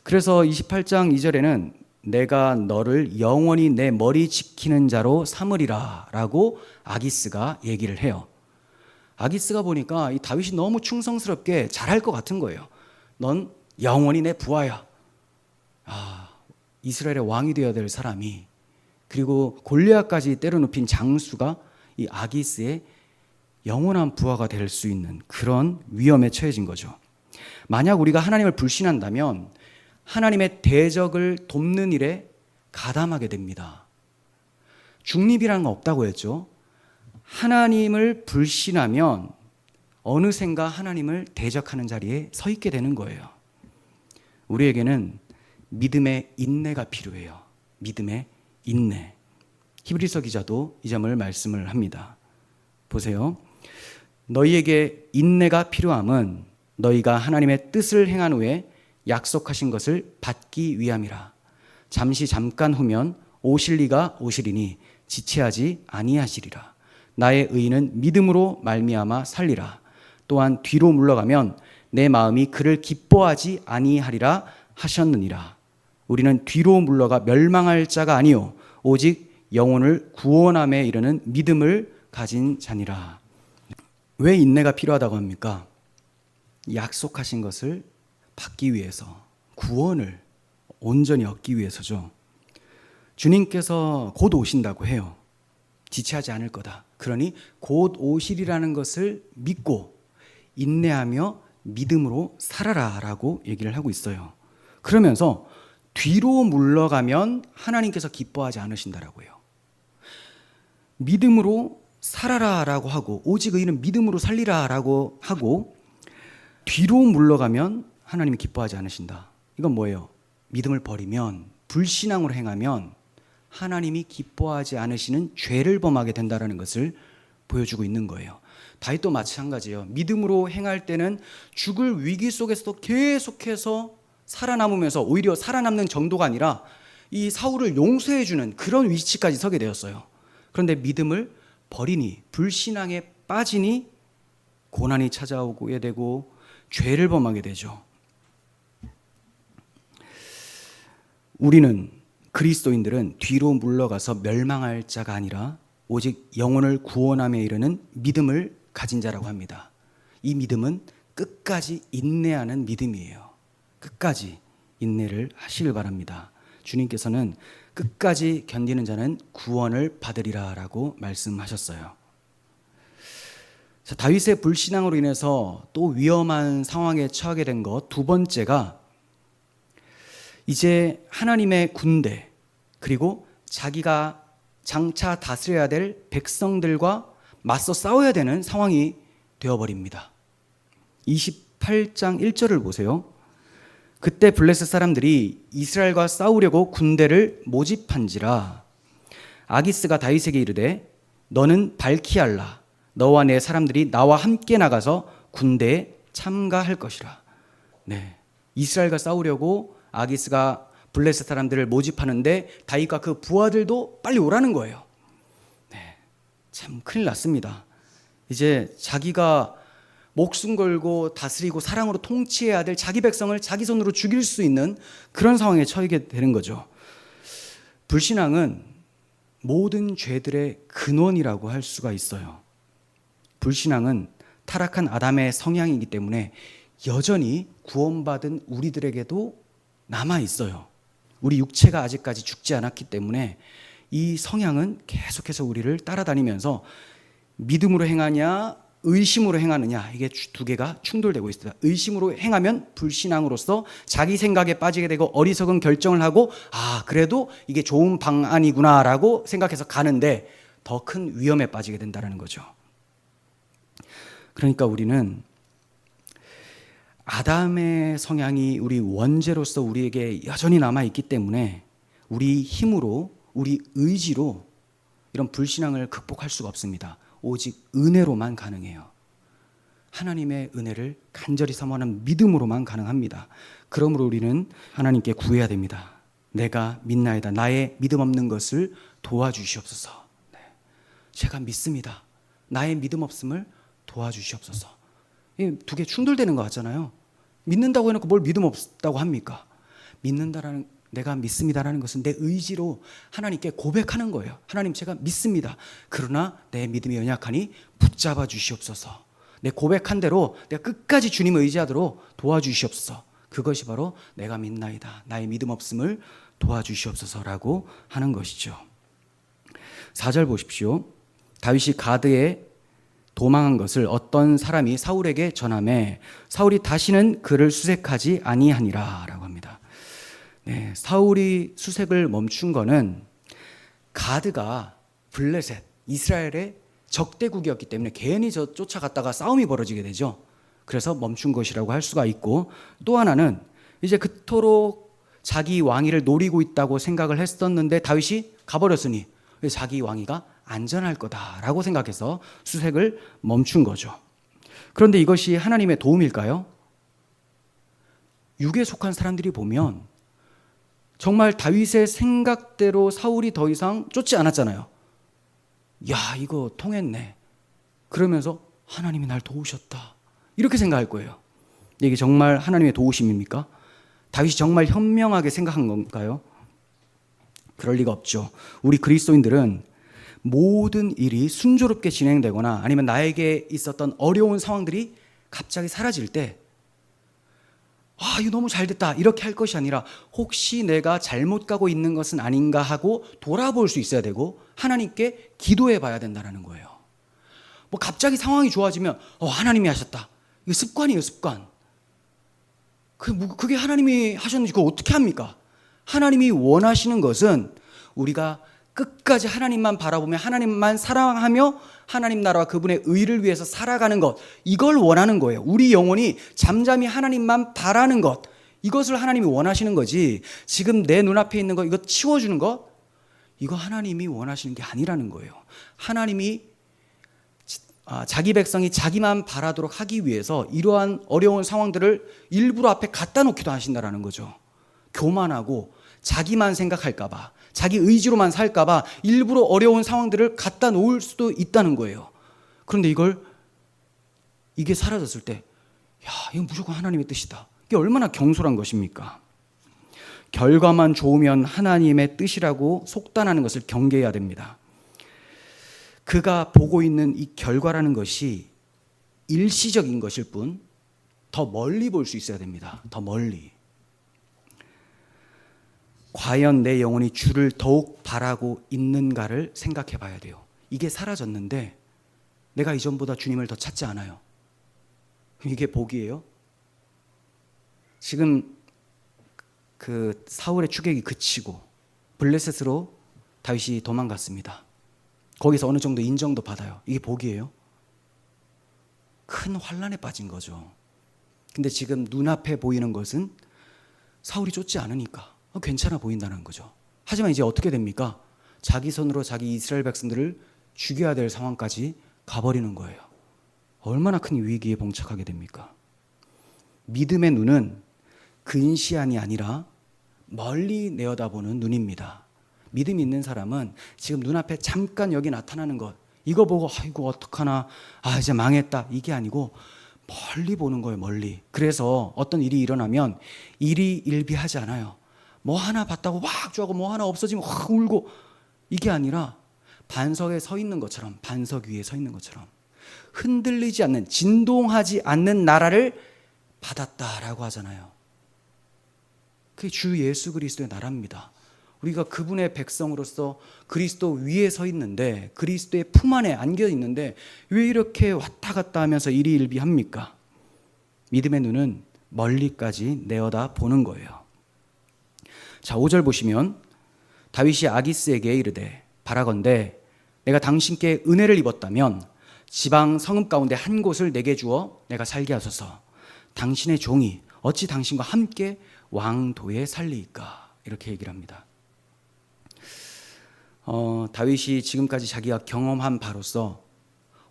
그래서 28장 2절에는 내가 너를 영원히 내 머리 지키는 자로 삼으리라 라고 아기스가 얘기를 해요. 아기스가 보니까 이 다윗이 너무 충성스럽게 잘할 것 같은 거예요. 넌 영원히 내 부하야. 이스라엘의 왕이 되어야 될 사람이, 그리고 골리앗까지 때려눕힌 장수가 이 아기스의 영원한 부하가 될 수 있는 그런 위험에 처해진 거죠. 만약 우리가 하나님을 불신한다면 하나님의 대적을 돕는 일에 가담하게 됩니다. 중립이라는 건 없다고 했죠. 하나님을 불신하면 어느샌가 하나님을 대적하는 자리에 서 있게 되는 거예요. 우리에게는 믿음의 인내가 필요해요. 믿음의 인내. 히브리서 기자도 이 점을 말씀을 합니다. 보세요. 너희에게 인내가 필요함은 너희가 하나님의 뜻을 행한 후에 약속하신 것을 받기 위함이라. 잠깐 후면 오실 이가 오시리니 지체하지 아니하시리라. 나의 의인은 믿음으로 말미암아 살리라. 또한 뒤로 물러가면 내 마음이 그를 기뻐하지 아니하리라 하셨느니라. 우리는 뒤로 물러가 멸망할 자가 아니요 오직 영혼을 구원함에 이르는 믿음을 가진 자니라. 왜 인내가 필요하다고 합니까? 약속하신 것을 받기 위해서, 구원을 온전히 얻기 위해서죠. 주님께서 곧 오신다고 해요. 지체하지 않을 거다. 그러니 곧 오시리라는 것을 믿고 인내하며 믿음으로 살아라 라고 얘기를 하고 있어요. 그러면서 뒤로 물러가면 하나님께서 기뻐하지 않으신다라고 해요. 믿음으로 살아라 라고 하고 오직 의인은 믿음으로 살리라 라고 하고 뒤로 물러가면 하나님이 기뻐하지 않으신다. 이건 뭐예요? 믿음을 버리면, 불신앙으로 행하면 하나님이 기뻐하지 않으시는 죄를 범하게 된다는 것을 보여주고 있는 거예요. 다윗도 마찬가지예요. 믿음으로 행할 때는 죽을 위기 속에서도 계속해서 살아남으면서 오히려 살아남는 정도가 아니라 이 사울을 용서해주는 그런 위치까지 서게 되었어요. 그런데 믿음을 버리니, 불신앙에 빠지니 고난이 찾아오게 되고 죄를 범하게 되죠. 우리는 그리스도인들은 뒤로 물러가서 멸망할 자가 아니라 오직 영혼을 구원함에 이르는 믿음을 가진 자라고 합니다. 이 믿음은 끝까지 인내하는 믿음이에요. 끝까지 인내를 하시길 바랍니다. 주님께서는 끝까지 견디는 자는 구원을 받으리라 라고 말씀하셨어요. 자, 다윗의 불신앙으로 인해서 또 위험한 상황에 처하게 된 것 두 번째가 이제 하나님의 군대 그리고 자기가 장차 다스려야 될 백성들과 맞서 싸워야 되는 상황이 되어버립니다. 28장 1절을 보세요. 그때 블레셋 사람들이 이스라엘과 싸우려고 군대를 모집한지라 아기스가 다윗에게 이르되 너는 발키알라 너와 내 사람들이 나와 함께 나가서 군대에 참가할 것이라. 네, 이스라엘과 싸우려고 아기스가 블레셋 사람들을 모집하는데 다윗과 그 부하들도 빨리 오라는 거예요. 네, 참 큰일 났습니다. 이제 자기가 목숨 걸고 다스리고 사랑으로 통치해야 될 자기 백성을 자기 손으로 죽일 수 있는 그런 상황에 처하게 되는 거죠. 불신앙은 모든 죄들의 근원이라고 할 수가 있어요. 불신앙은 타락한 아담의 성향이기 때문에 여전히 구원받은 우리들에게도 남아 있어요. 우리 육체가 아직까지 죽지 않았기 때문에 이 성향은 계속해서 우리를 따라다니면서 믿음으로 행하냐 의심으로 행하느냐, 이게 두 개가 충돌되고 있습니다. 의심으로 행하면 불신앙으로서 자기 생각에 빠지게 되고 어리석은 결정을 하고 그래도 이게 좋은 방안이구나 라고 생각해서 가는데 더 큰 위험에 빠지게 된다는 거죠. 그러니까 우리는 아담의 성향이 우리 원죄로서 우리에게 여전히 남아있기 때문에 우리 힘으로, 우리 의지로 이런 불신앙을 극복할 수가 없습니다. 오직 은혜로만 가능해요. 하나님의 은혜를 간절히 사모하는 믿음으로만 가능합니다. 그러므로 우리는 하나님께 구해야 됩니다. 내가 믿나이다. 나의 믿음 없는 것을 도와주시옵소서. 네. 제가 믿습니다. 나의 믿음 없음을 도와주시옵소서. 이 두 개 충돌되는 것 같잖아요. 믿는다고 해놓고 뭘 믿음 없다고 합니까? 믿는다라는, 내가 믿습니다라는 것은 내 의지로 하나님께 고백하는 거예요. 하나님, 제가 믿습니다. 그러나 내 믿음이 연약하니 붙잡아 주시옵소서. 내 고백한 대로 내가 끝까지 주님을 의지하도록 도와주시옵소서. 그것이 바로 내가 믿나이다. 나의 믿음 없음을 도와주시옵소서라고 하는 것이죠. 4절 보십시오. 다윗이 가드에 도망한 것을 어떤 사람이 사울에게 전하매 사울이 다시는 그를 수색하지 아니하니라 라고 합니다. 네, 사울이 수색을 멈춘 거는 가드가 블레셋, 이스라엘의 적대국이었기 때문에 괜히 쫓아갔다가 싸움이 벌어지게 되죠. 그래서 멈춘 것이라고 할 수가 있고, 또 하나는 이제 그토록 자기 왕위를 노리고 있다고 생각을 했었는데 다윗이 가버렸으니 자기 왕위가 안전할 거다라고 생각해서 수색을 멈춘 거죠. 그런데 이것이 하나님의 도움일까요? 육에 속한 사람들이 보면 정말 다윗의 생각대로 사울이 더 이상 쫓지 않았잖아요. 야, 이거 통했네. 그러면서 하나님이 날 도우셨다. 이렇게 생각할 거예요. 이게 정말 하나님의 도우심입니까? 다윗이 정말 현명하게 생각한 건가요? 그럴 리가 없죠. 우리 그리스도인들은 모든 일이 순조롭게 진행되거나 아니면 나에게 있었던 어려운 상황들이 갑자기 사라질 때 이거 너무 잘 됐다 이렇게 할 것이 아니라 혹시 내가 잘못 가고 있는 것은 아닌가 하고 돌아볼 수 있어야 되고 하나님께 기도해 봐야 된다는 거예요. 뭐 갑자기 상황이 좋아지면 하나님이 하셨다. 이게 습관이에요, 습관. 그게 하나님이 하셨는지 그걸 어떻게 합니까? 하나님이 원하시는 것은 우리가 끝까지 하나님만 바라보며 하나님만 사랑하며 하나님 나라와 그분의 의를 위해서 살아가는 것, 이걸 원하는 거예요. 우리 영혼이 잠잠히 하나님만 바라는 것, 이것을 하나님이 원하시는 거지 지금 내 눈앞에 있는 거 이거 치워주는 것, 이거 하나님이 원하시는 게 아니라는 거예요. 하나님이 자기 백성이 자기만 바라도록 하기 위해서 이러한 어려운 상황들을 일부러 앞에 갖다 놓기도 하신다는 거죠. 교만하고 자기만 생각할까 봐, 자기 의지로만 살까 봐 일부러 어려운 상황들을 갖다 놓을 수도 있다는 거예요. 그런데 이게 사라졌을 때 이건 무조건 하나님의 뜻이다. 이게 얼마나 경솔한 것입니까? 결과만 좋으면 하나님의 뜻이라고 속단하는 것을 경계해야 됩니다. 그가 보고 있는 이 결과라는 것이 일시적인 것일 뿐 더 멀리 볼 수 있어야 됩니다. 더 멀리. 과연 내 영혼이 주를 더욱 바라고 있는가를 생각해 봐야 돼요. 이게 사라졌는데 내가 이전보다 주님을 더 찾지 않아요. 이게 복이에요? 지금 그 사울의 추격이 그치고 블레셋으로 다윗이 도망갔습니다. 거기서 어느 정도 인정도 받아요. 이게 복이에요? 큰 환난에 빠진 거죠. 근데 지금 눈앞에 보이는 것은 사울이 쫓지 않으니까 괜찮아 보인다는 거죠. 하지만 이제 어떻게 됩니까? 자기 손으로 자기 이스라엘 백성들을 죽여야 될 상황까지 가버리는 거예요. 얼마나 큰 위기에 봉착하게 됩니까? 믿음의 눈은 근시안이 아니라 멀리 내어다보는 눈입니다. 믿음이 있는 사람은 지금 눈앞에 잠깐 여기 나타나는 것, 이거 보고 아이고 어떡하나, 이제 망했다, 이게 아니고 멀리 보는 거예요. 멀리. 그래서 어떤 일이 일어나면 일희일비하지 않아요. 뭐 하나 봤다고 확 좋아하고 뭐 하나 없어지면 확 울고, 이게 아니라 반석에 서 있는 것처럼, 반석 위에 서 있는 것처럼 흔들리지 않는, 진동하지 않는 나라를 받았다라고 하잖아요. 그게 주 예수 그리스도의 나라입니다. 우리가 그분의 백성으로서 그리스도 위에 서 있는데, 그리스도의 품 안에 안겨 있는데 왜 이렇게 왔다 갔다 하면서 일희일비합니까? 믿음의 눈은 멀리까지 내어다 보는 거예요. 자, 5절 보시면 다윗이 아기스에게 이르되 바라건대 내가 당신께 은혜를 입었다면 지방 성읍 가운데 한 곳을 내게 주어 내가 살게 하소서. 당신의 종이 어찌 당신과 함께 왕도에 살리이까? 이렇게 얘기를 합니다. 다윗이 지금까지 자기가 경험한 바로서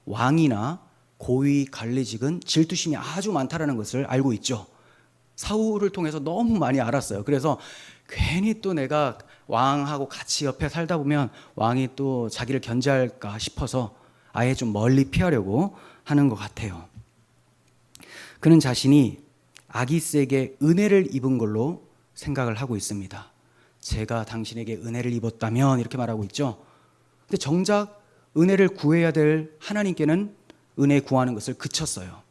왕이나 고위 관리직은 질투심이 아주 많다라는 것을 알고 있죠. 사울을 통해서 너무 많이 알았어요. 그래서 괜히 또 내가 왕하고 같이 옆에 살다 보면 왕이 또 자기를 견제할까 싶어서 아예 좀 멀리 피하려고 하는 것 같아요. 그는 자신이 아기스에게 은혜를 입은 걸로 생각을 하고 있습니다. 제가 당신에게 은혜를 입었다면 이렇게 말하고 있죠. 근데 정작 은혜를 구해야 될 하나님께는 은혜 구하는 것을 그쳤어요.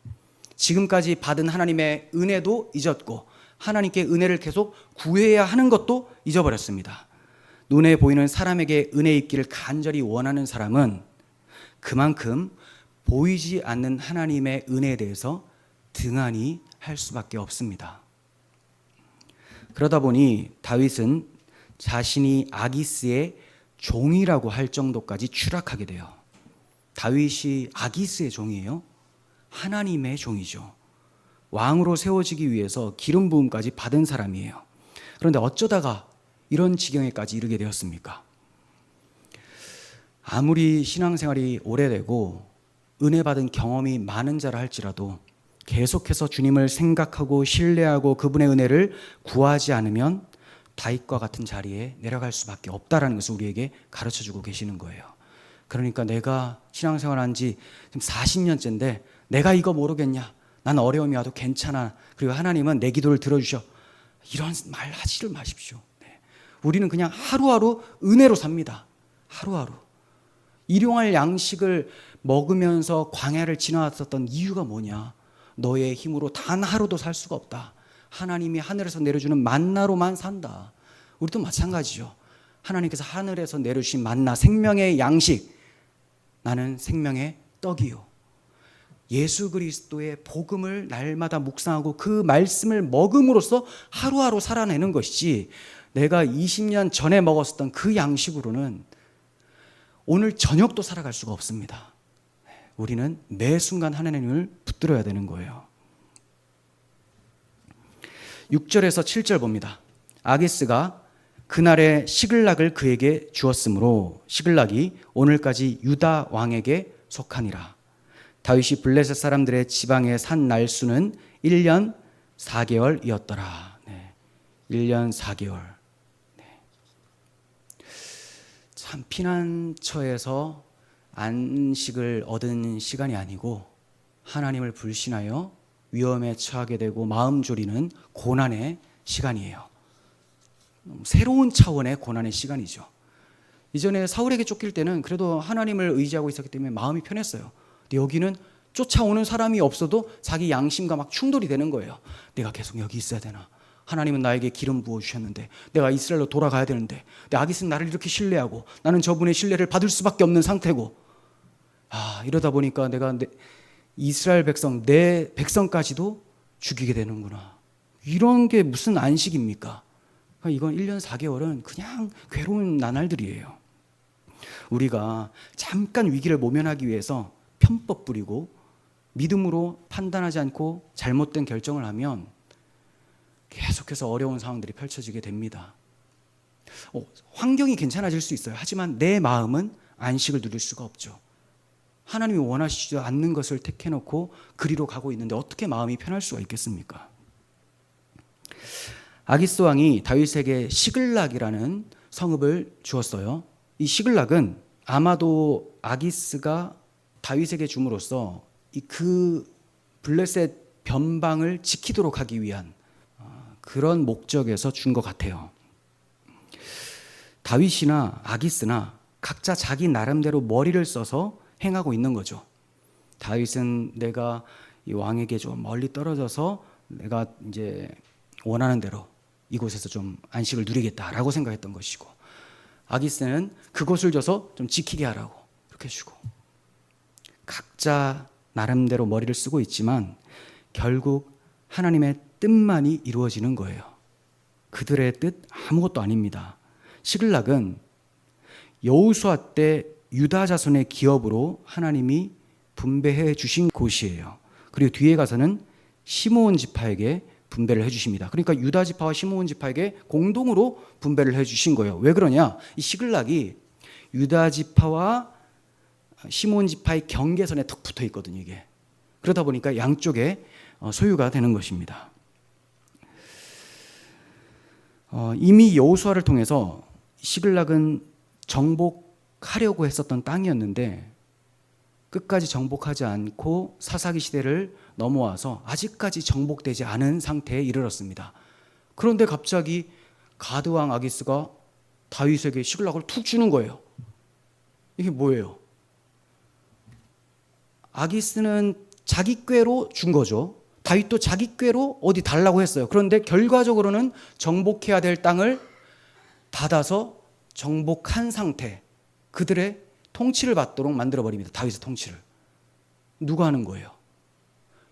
지금까지 받은 하나님의 은혜도 잊었고 하나님께 은혜를 계속 구해야 하는 것도 잊어버렸습니다. 눈에 보이는 사람에게 은혜 있기를 간절히 원하는 사람은 그만큼 보이지 않는 하나님의 은혜에 대해서 등한히 할 수밖에 없습니다. 그러다 보니 다윗은 자신이 아기스의 종이라고 할 정도까지 추락하게 돼요. 다윗이 아기스의 종이에요? 하나님의 종이죠. 왕으로 세워지기 위해서 기름 부음까지 받은 사람이에요. 그런데 어쩌다가 이런 지경에까지 이르게 되었습니까? 아무리 신앙생활이 오래되고 은혜 받은 경험이 많은 자라 할지라도 계속해서 주님을 생각하고 신뢰하고 그분의 은혜를 구하지 않으면 다윗과 같은 자리에 내려갈 수밖에 없다라는 것을 우리에게 가르쳐주고 계시는 거예요. 그러니까 내가 신앙생활한 지 지금 40년째인데 내가 이거 모르겠냐, 난 어려움이 와도 괜찮아, 그리고 하나님은 내 기도를 들어주셔, 이런 말 하지를 마십시오. 우리는 그냥 하루하루 은혜로 삽니다. 하루하루. 일용할 양식을 먹으면서 광야를 지나왔었던 이유가 뭐냐? 너의 힘으로 단 하루도 살 수가 없다. 하나님이 하늘에서 내려주는 만나로만 산다. 우리도 마찬가지죠. 하나님께서 하늘에서 내려주신 만나, 생명의 양식, 나는 생명의 떡이요. 예수 그리스도의 복음을 날마다 묵상하고 그 말씀을 먹음으로써 하루하루 살아내는 것이지, 내가 20년 전에 먹었었던 그 양식으로는 오늘 저녁도 살아갈 수가 없습니다. 우리는 매 순간 하나님을 붙들어야 되는 거예요. 6절에서 7절 봅니다. 아기스가 그날의 시글락을 그에게 주었으므로 시글락이 오늘까지 유다 왕에게 속하니라. 다윗이 블레셋 사람들의 지방에 산 날수는 1년 4개월이었더라. 1년 4개월. 참 피난처에서 안식을 얻은 시간이 아니고 하나님을 불신하여 위험에 처하게 되고 마음 졸이는 고난의 시간이에요. 새로운 차원의 고난의 시간이죠. 이전에 사울에게 쫓길 때는 그래도 하나님을 의지하고 있었기 때문에 마음이 편했어요. 근데 여기는 쫓아오는 사람이 없어도 자기 양심과 막 충돌이 되는 거예요. 내가 계속 여기 있어야 되나? 하나님은 나에게 기름 부어주셨는데 내가 이스라엘로 돌아가야 되는데 내 아기스는 나를 이렇게 신뢰하고 나는 저분의 신뢰를 받을 수밖에 없는 상태고, 이러다 보니까 내가 이스라엘 백성, 내 백성까지도 죽이게 되는구나. 이런 게 무슨 안식입니까? 이건 1년 4개월은 그냥 괴로운 나날들이에요. 우리가 잠깐 위기를 모면하기 위해서 편법 부리고 믿음으로 판단하지 않고 잘못된 결정을 하면 계속해서 어려운 상황들이 펼쳐지게 됩니다. 환경이 괜찮아질 수 있어요. 하지만 내 마음은 안식을 누릴 수가 없죠. 하나님이 원하시지 않는 것을 택해놓고 그리로 가고 있는데 어떻게 마음이 편할 수가 있겠습니까? 아기스 왕이 다윗에게 시글락이라는 성읍을 주었어요. 이 시글락은 아마도 아기스가 다윗에게 줌으로써 그 블레셋 변방을 지키도록 하기 위한 그런 목적에서 준 것 같아요. 다윗이나 아기스나 각자 자기 나름대로 머리를 써서 행하고 있는 거죠. 다윗은 내가 이 왕에게 좀 멀리 떨어져서 내가 이제 원하는 대로 이곳에서 좀 안식을 누리겠다라고 생각했던 것이고, 아기스는 그곳을 줘서 좀 지키게 하라고 그렇게 주고, 각자 나름대로 머리를 쓰고 있지만 결국 하나님의 뜻만이 이루어지는 거예요. 그들의 뜻 아무것도 아닙니다. 시글락은 여호수아 때 유다 자손의 기업으로 하나님이 분배해 주신 곳이에요. 그리고 뒤에 가서는 시므온 지파에게 분배를 해주십니다. 그러니까 유다 지파와 시므온 지파에게 공동으로 분배를 해주신 거예요. 왜 그러냐? 이 시글락이 유다 지파와 시므온 지파의 경계선에 턱 붙어 있거든요. 이게 그러다 보니까 양쪽에 소유가 되는 것입니다. 이미 여호수아를 통해서 시글락은 정복하려고 했었던 땅이었는데 끝까지 정복하지 않고 사사기 시대를 넘어와서 아직까지 정복되지 않은 상태에 이르렀습니다. 그런데 갑자기 가드왕 아기스가 다윗에게 시글락을 툭 주는 거예요. 이게 뭐예요? 아기스는 자기 꾀로 준 거죠. 다윗도 자기 꾀로 어디 달라고 했어요. 그런데 결과적으로는 정복해야 될 땅을 받아서 정복한 상태, 그들의 통치를 받도록 만들어버립니다. 다윗의 통치를. 누가 하는 거예요?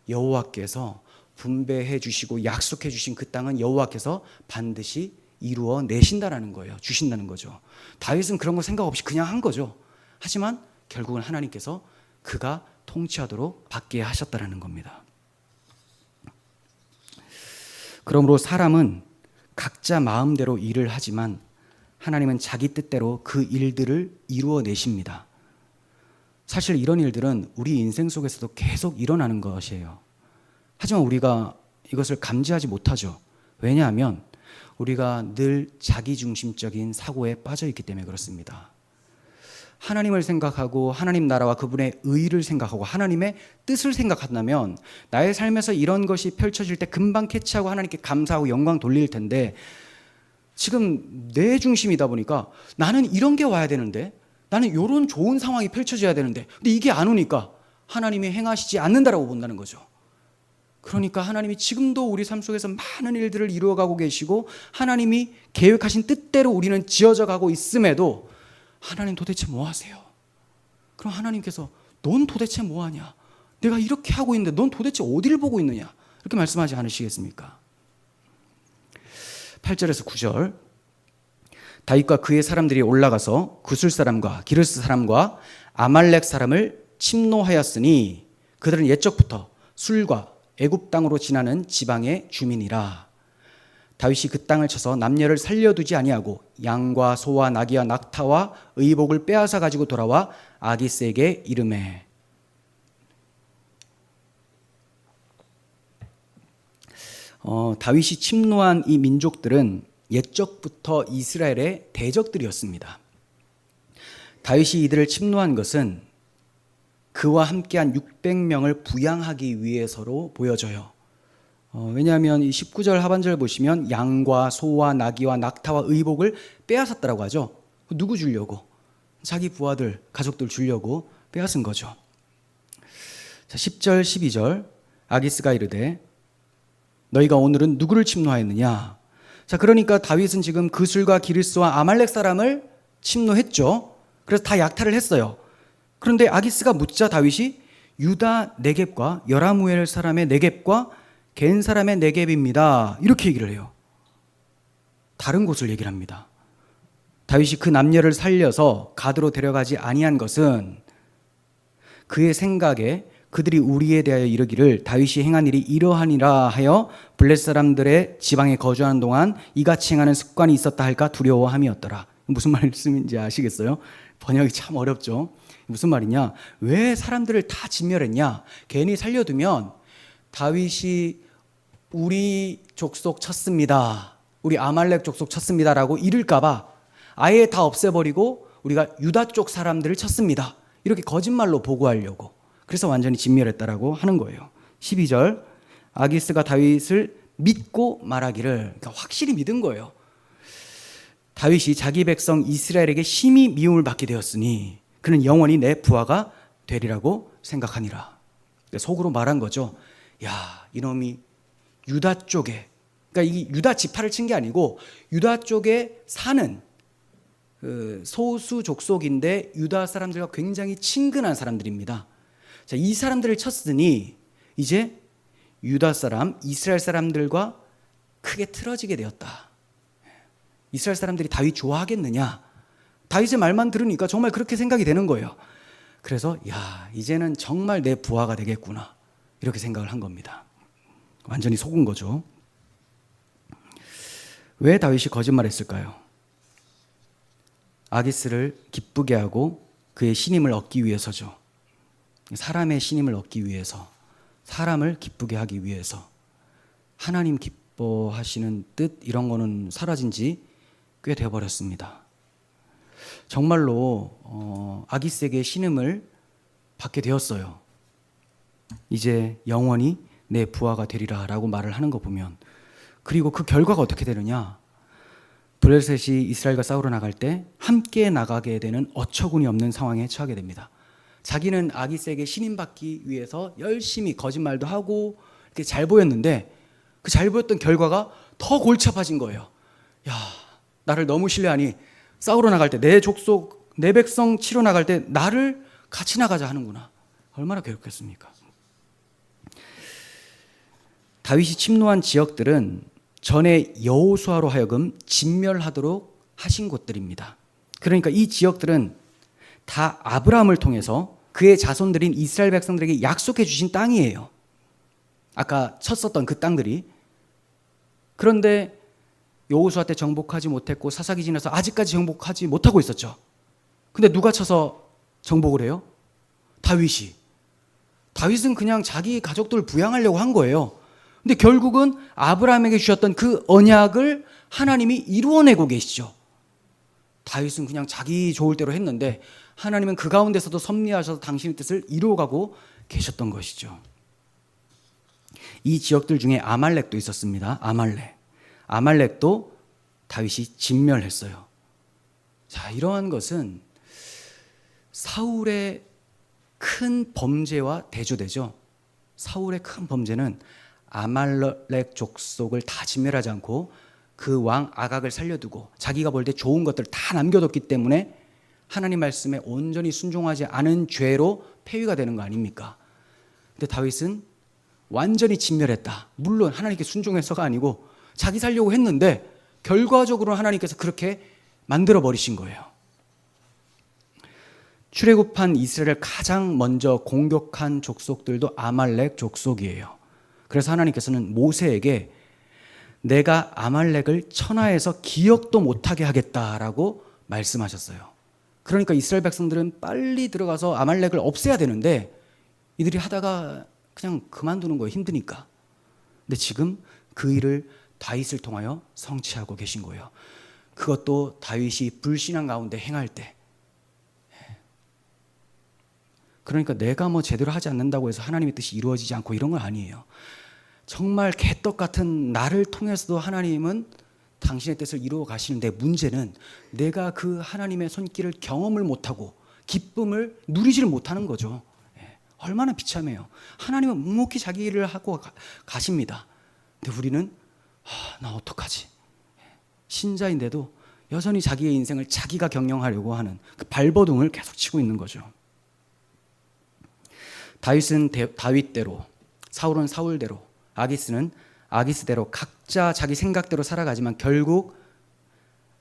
여호와께서 분배해 주시고 약속해 주신 그 땅은 여호와께서 반드시 이루어 내신다라는 거예요. 주신다는 거죠. 다윗은 그런 거 생각 없이 그냥 한 거죠. 하지만 결국은 하나님께서 그가 통치하도록 받게 하셨다라는 겁니다. 그러므로 사람은 각자 마음대로 일을 하지만 하나님은 자기 뜻대로 그 일들을 이루어내십니다. 사실 이런 일들은 우리 인생 속에서도 계속 일어나는 것이에요. 하지만 우리가 이것을 감지하지 못하죠. 왜냐하면 우리가 늘 자기중심적인 사고에 빠져 있기 때문에 그렇습니다. 하나님을 생각하고 하나님 나라와 그분의 의를 생각하고 하나님의 뜻을 생각한다면 나의 삶에서 이런 것이 펼쳐질 때 금방 캐치하고 하나님께 감사하고 영광 돌릴 텐데, 지금 내 중심이다 보니까 나는 이런 게 와야 되는데, 나는 이런 좋은 상황이 펼쳐져야 되는데, 근데 이게 안 오니까 하나님이 행하시지 않는다라고 본다는 거죠. 그러니까 하나님이 지금도 우리 삶 속에서 많은 일들을 이루어가고 계시고 하나님이 계획하신 뜻대로 우리는 지어져 가고 있음에도 하나님 도대체 뭐 하세요? 그럼 하나님께서 넌 도대체 뭐 하냐? 내가 이렇게 하고 있는데 넌 도대체 어디를 보고 있느냐? 이렇게 말씀하지 않으시겠습니까? 8절에서 9절, 다윗과 그의 사람들이 올라가서 구슬 사람과 기르스 사람과 아말렉 사람을 침노하였으니 그들은 옛적부터 술과 애굽 땅으로 지나는 지방의 주민이라. 다윗이 그 땅을 쳐서 남녀를 살려두지 아니하고 양과 소와 나귀와 낙타와 의복을 빼앗아 가지고 돌아와 아기스에게 이르매. 다윗이 침노한 이 민족들은 옛적부터 이스라엘의 대적들이었습니다. 다윗이 이들을 침노한 것은 그와 함께한 600명을 부양하기 위해서로 보여져요. 왜냐하면 이 19절 하반절 보시면 양과 소와 나귀와 낙타와 의복을 빼앗았다라고 하죠. 누구 주려고? 자기 부하들, 가족들 주려고 빼앗은 거죠. 자, 10절, 12절, 아기스가 이르되 너희가 오늘은 누구를 침노하였느냐? 자, 그러니까 다윗은 지금 그술과 기르스와 아말렉 사람을 침노했죠. 그래서 다 약탈을 했어요. 그런데 아기스가 묻자 다윗이 유다 네겝과 여라무엘 사람의 네겝과 겐 사람의 네겝입니다. 이렇게 얘기를 해요. 다른 곳을 얘기를 합니다. 다윗이 그 남녀를 살려서 가드로 데려가지 아니한 것은 그의 생각에 그들이 우리에 대하여 이르기를 다윗이 행한 일이 이러하니라 하여 블렛 사람들의 지방에 거주하는 동안 이같이 행하는 습관이 있었다 할까 두려워함이었더라. 무슨 말씀인지 아시겠어요? 번역이 참 어렵죠. 무슨 말이냐? 왜 사람들을 다 진멸했냐? 괜히 살려두면 다윗이 우리 족속 쳤습니다, 우리 아말렉 족속 쳤습니다라고 이를까봐 아예 다 없애버리고 우리가 유다 쪽 사람들을 쳤습니다, 이렇게 거짓말로 보고하려고, 그래서 완전히 진멸했다라고 하는 거예요. 12절, 아기스가 다윗을 믿고 말하기를, 그러니까 확실히 믿은 거예요. 다윗이 자기 백성 이스라엘에게 심히 미움을 받게 되었으니 그는 영원히 내 부하가 되리라고 생각하니라. 속으로 말한 거죠. 야, 이놈이 유다 쪽에, 그러니까 이 유다 지파를 친 게 아니고 유다 쪽에 사는 그 소수 족속인데 유다 사람들과 굉장히 친근한 사람들입니다. 자, 이 사람들을 쳤으니 이제 유다 사람, 이스라엘 사람들과 크게 틀어지게 되었다. 이스라엘 사람들이 다윗 좋아하겠느냐? 다윗의 말만 들으니까 정말 그렇게 생각이 되는 거예요. 그래서 야, 이제는 정말 내 부하가 되겠구나, 이렇게 생각을 한 겁니다. 완전히 속은 거죠. 왜 다윗이 거짓말했을까요? 아기스를 기쁘게 하고 그의 신임을 얻기 위해서죠. 사람의 신임을 얻기 위해서, 사람을 기쁘게 하기 위해서. 하나님 기뻐하시는 뜻, 이런 거는 사라진 지 꽤 되어버렸습니다. 정말로 아기스에게 신임을 받게 되었어요. 이제 영원히 내 부하가 되리라 라고 말을 하는 거 보면, 그리고 그 결과가 어떻게 되느냐? 블레셋이 이스라엘과 싸우러 나갈 때 함께 나가게 되는 어처구니 없는 상황에 처하게 됩니다. 자기는 아기스에게 신임받기 위해서 열심히 거짓말도 하고 이렇게 잘 보였는데 그 잘 보였던 결과가 더 골치 아파진 거예요. 야, 나를 너무 신뢰하니 싸우러 나갈 때 내 족속, 내 백성 치러 나갈 때 나를 같이 나가자 하는구나. 얼마나 괴롭겠습니까? 다윗이 침노한 지역들은 전에 여호수아로 하여금 진멸하도록 하신 곳들입니다. 그러니까 이 지역들은 다 아브라함을 통해서 그의 자손들인 이스라엘 백성들에게 약속해 주신 땅이에요. 아까 쳤었던 그 땅들이. 그런데 여호수아 때 정복하지 못했고 사사기 지나서 아직까지 정복하지 못하고 있었죠. 근데 누가 쳐서 정복을 해요? 다윗이. 다윗은 그냥 자기 가족들 부양하려고 한 거예요. 근데 결국은 아브라함에게 주셨던 그 언약을 하나님이 이루어내고 계시죠. 다윗은 그냥 자기 좋을 대로 했는데 하나님은 그 가운데서도 섭리하셔서 당신의 뜻을 이루어가고 계셨던 것이죠. 이 지역들 중에 아말렉도 있었습니다. 아말렉도 다윗이 진멸했어요. 자, 이러한 것은 사울의 큰 범죄와 대조되죠. 사울의 큰 범죄는 아말렉 족속을 다 진멸하지 않고 그 왕 아각을 살려두고 자기가 볼 때 좋은 것들 다 남겨뒀기 때문에 하나님 말씀에 온전히 순종하지 않은 죄로 폐위가 되는 거 아닙니까? 근데 다윗은 완전히 진멸했다. 물론 하나님께 순종해서가 아니고 자기 살려고 했는데 결과적으로 하나님께서 그렇게 만들어 버리신 거예요. 출애굽한 이스라엘을 가장 먼저 공격한 족속들도 아말렉 족속이에요. 그래서 하나님께서는 모세에게 내가 아말렉을 천하에서 기억도 못하게 하겠다라고 말씀하셨어요. 그러니까 이스라엘 백성들은 빨리 들어가서 아말렉을 없애야 되는데 이들이 하다가 그냥 그만두는 거예요. 힘드니까. 근데 지금 그 일을 다윗을 통하여 성취하고 계신 거예요. 그것도 다윗이 불신앙 가운데 행할 때. 그러니까 내가 뭐 제대로 하지 않는다고 해서 하나님의 뜻이 이루어지지 않고 이런 건 아니에요. 정말 개떡 같은 나를 통해서도 하나님은 당신의 뜻을 이루어 가시는데 문제는 내가 그 하나님의 손길을 경험을 못하고 기쁨을 누리지를 못하는 거죠. 얼마나 비참해요. 하나님은 묵묵히 자기 일을 하고 가십니다. 근데 우리는 나 어떡하지? 신자인데도 여전히 자기의 인생을 자기가 경영하려고 하는 그 발버둥을 계속 치고 있는 거죠. 다윗은 다윗대로, 사울은 사울대로, 아기스는 아기스대로 각자 자기 생각대로 살아가지만 결국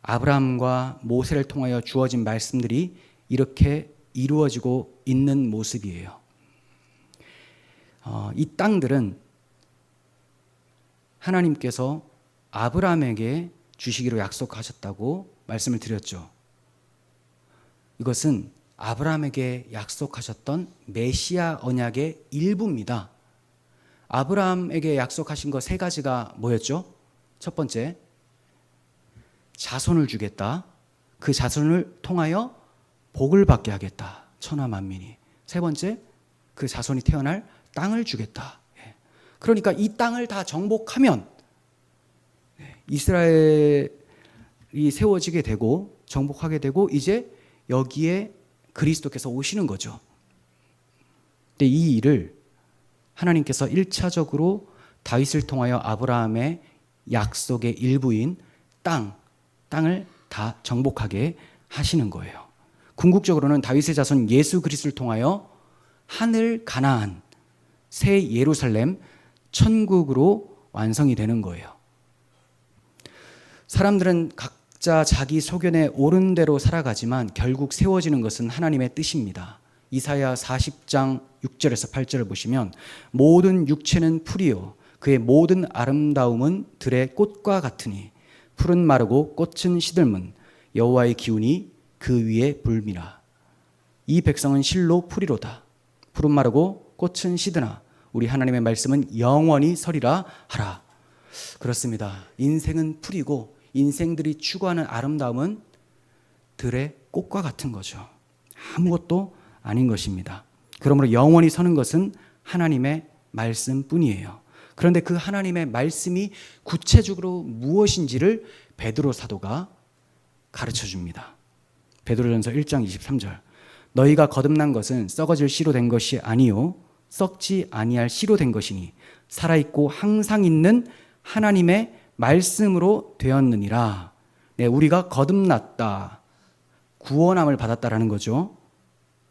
아브라함과 모세를 통하여 주어진 말씀들이 이렇게 이루어지고 있는 모습이에요. 이 땅들은 하나님께서 아브라함에게 주시기로 약속하셨다고 말씀을 드렸죠. 이것은 아브라함에게 약속하셨던 메시아 언약의 일부입니다. 아브라함에게 약속하신 거 세 가지가 뭐였죠? 첫 번째, 자손을 주겠다. 그 자손을 통하여 복을 받게 하겠다. 천하 만민이. 세 번째, 그 자손이 태어날 땅을 주겠다. 그러니까 이 땅을 다 정복하면 이스라엘이 세워지게 되고 정복하게 되고 이제 여기에 그리스도께서 오시는 거죠. 근데 이 일을 하나님께서 1차적으로 다윗을 통하여 아브라함의 약속의 일부인 땅을 다 정복하게 하시는 거예요. 궁극적으로는 다윗의 자손 예수 그리스도를 통하여 하늘 가나안, 새 예루살렘, 천국으로 완성이 되는 거예요. 사람들은 각자 자기 소견에 옳은 대로 살아가지만 결국 세워지는 것은 하나님의 뜻입니다. 이사야 40장 6절에서 8절을 보시면 모든 육체는 풀이요 그의 모든 아름다움은 들의 꽃과 같으니 풀은 마르고 꽃은 시들문 여호와의 기운이 그 위에 불미라. 이 백성은 실로 풀이로다. 풀은 마르고 꽃은 시드나 우리 하나님의 말씀은 영원히 서리라 하라. 그렇습니다. 인생은 풀이고 인생들이 추구하는 아름다움은 들의 꽃과 같은 거죠. 아무것도 아닌 것입니다. 그러므로 영원히 서는 것은 하나님의 말씀뿐이에요. 그런데 그 하나님의 말씀이 구체적으로 무엇인지를 베드로 사도가 가르쳐 줍니다. 베드로전서 1장 23절. 너희가 거듭난 것은 썩어질 씨로 된 것이 아니요 썩지 아니할 씨로 된 것이니 살아있고 항상 있는 하나님의 말씀으로 되었느니라. 네, 우리가 거듭났다. 구원함을 받았다라는 거죠.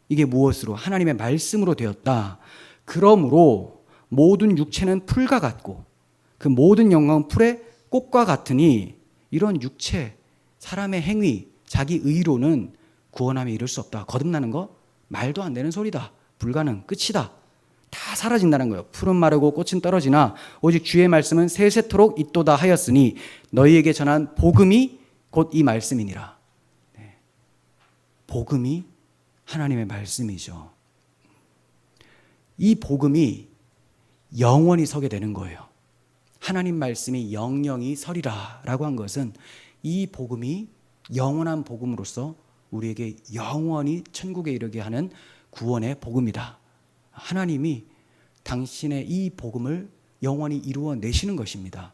이게 무엇으로? 하나님의 말씀으로 되었다. 그러므로 모든 육체는 풀과 같고 그 모든 영광은 풀의 꽃과 같으니 이런 육체, 사람의 행위, 자기 의로는 구원함에 이를 수 없다. 거듭나는 거 말도 안 되는 소리다. 불가능, 끝이다. 다 사라진다는 거예요. 풀은 마르고 꽃은 떨어지나 오직 주의 말씀은 세세토록 있도다 하였으니 너희에게 전한 복음이 곧 이 말씀이니라. 복음이 하나님의 말씀이죠. 이 복음이 영원히 서게 되는 거예요. 하나님 말씀이 영영이 서리라 라고 한 것은 이 복음이 영원한 복음으로서 우리에게 영원히 천국에 이르게 하는 구원의 복음이다. 하나님이 당신의 이 복음을 영원히 이루어내시는 것입니다.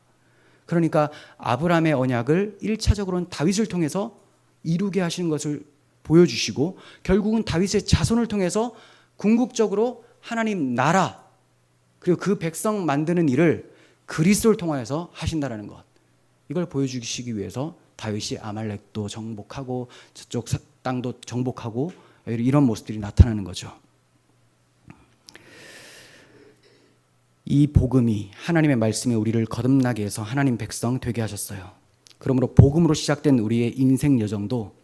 그러니까 아브라함의 언약을 1차적으로는 다윗을 통해서 이루게 하시는 것을 보여주시고 결국은 다윗의 자손을 통해서 궁극적으로 하나님 나라 그리고 그 백성 만드는 일을 그리스도를 통하여서 하신다라는 것, 이걸 보여주시기 위해서 다윗이 아말렉도 정복하고 저쪽 땅도 정복하고 이런 모습들이 나타나는 거죠. 이 복음이 하나님의 말씀이 우리를 거듭나게 해서 하나님 백성 되게 하셨어요. 그러므로 복음으로 시작된 우리의 인생 여정도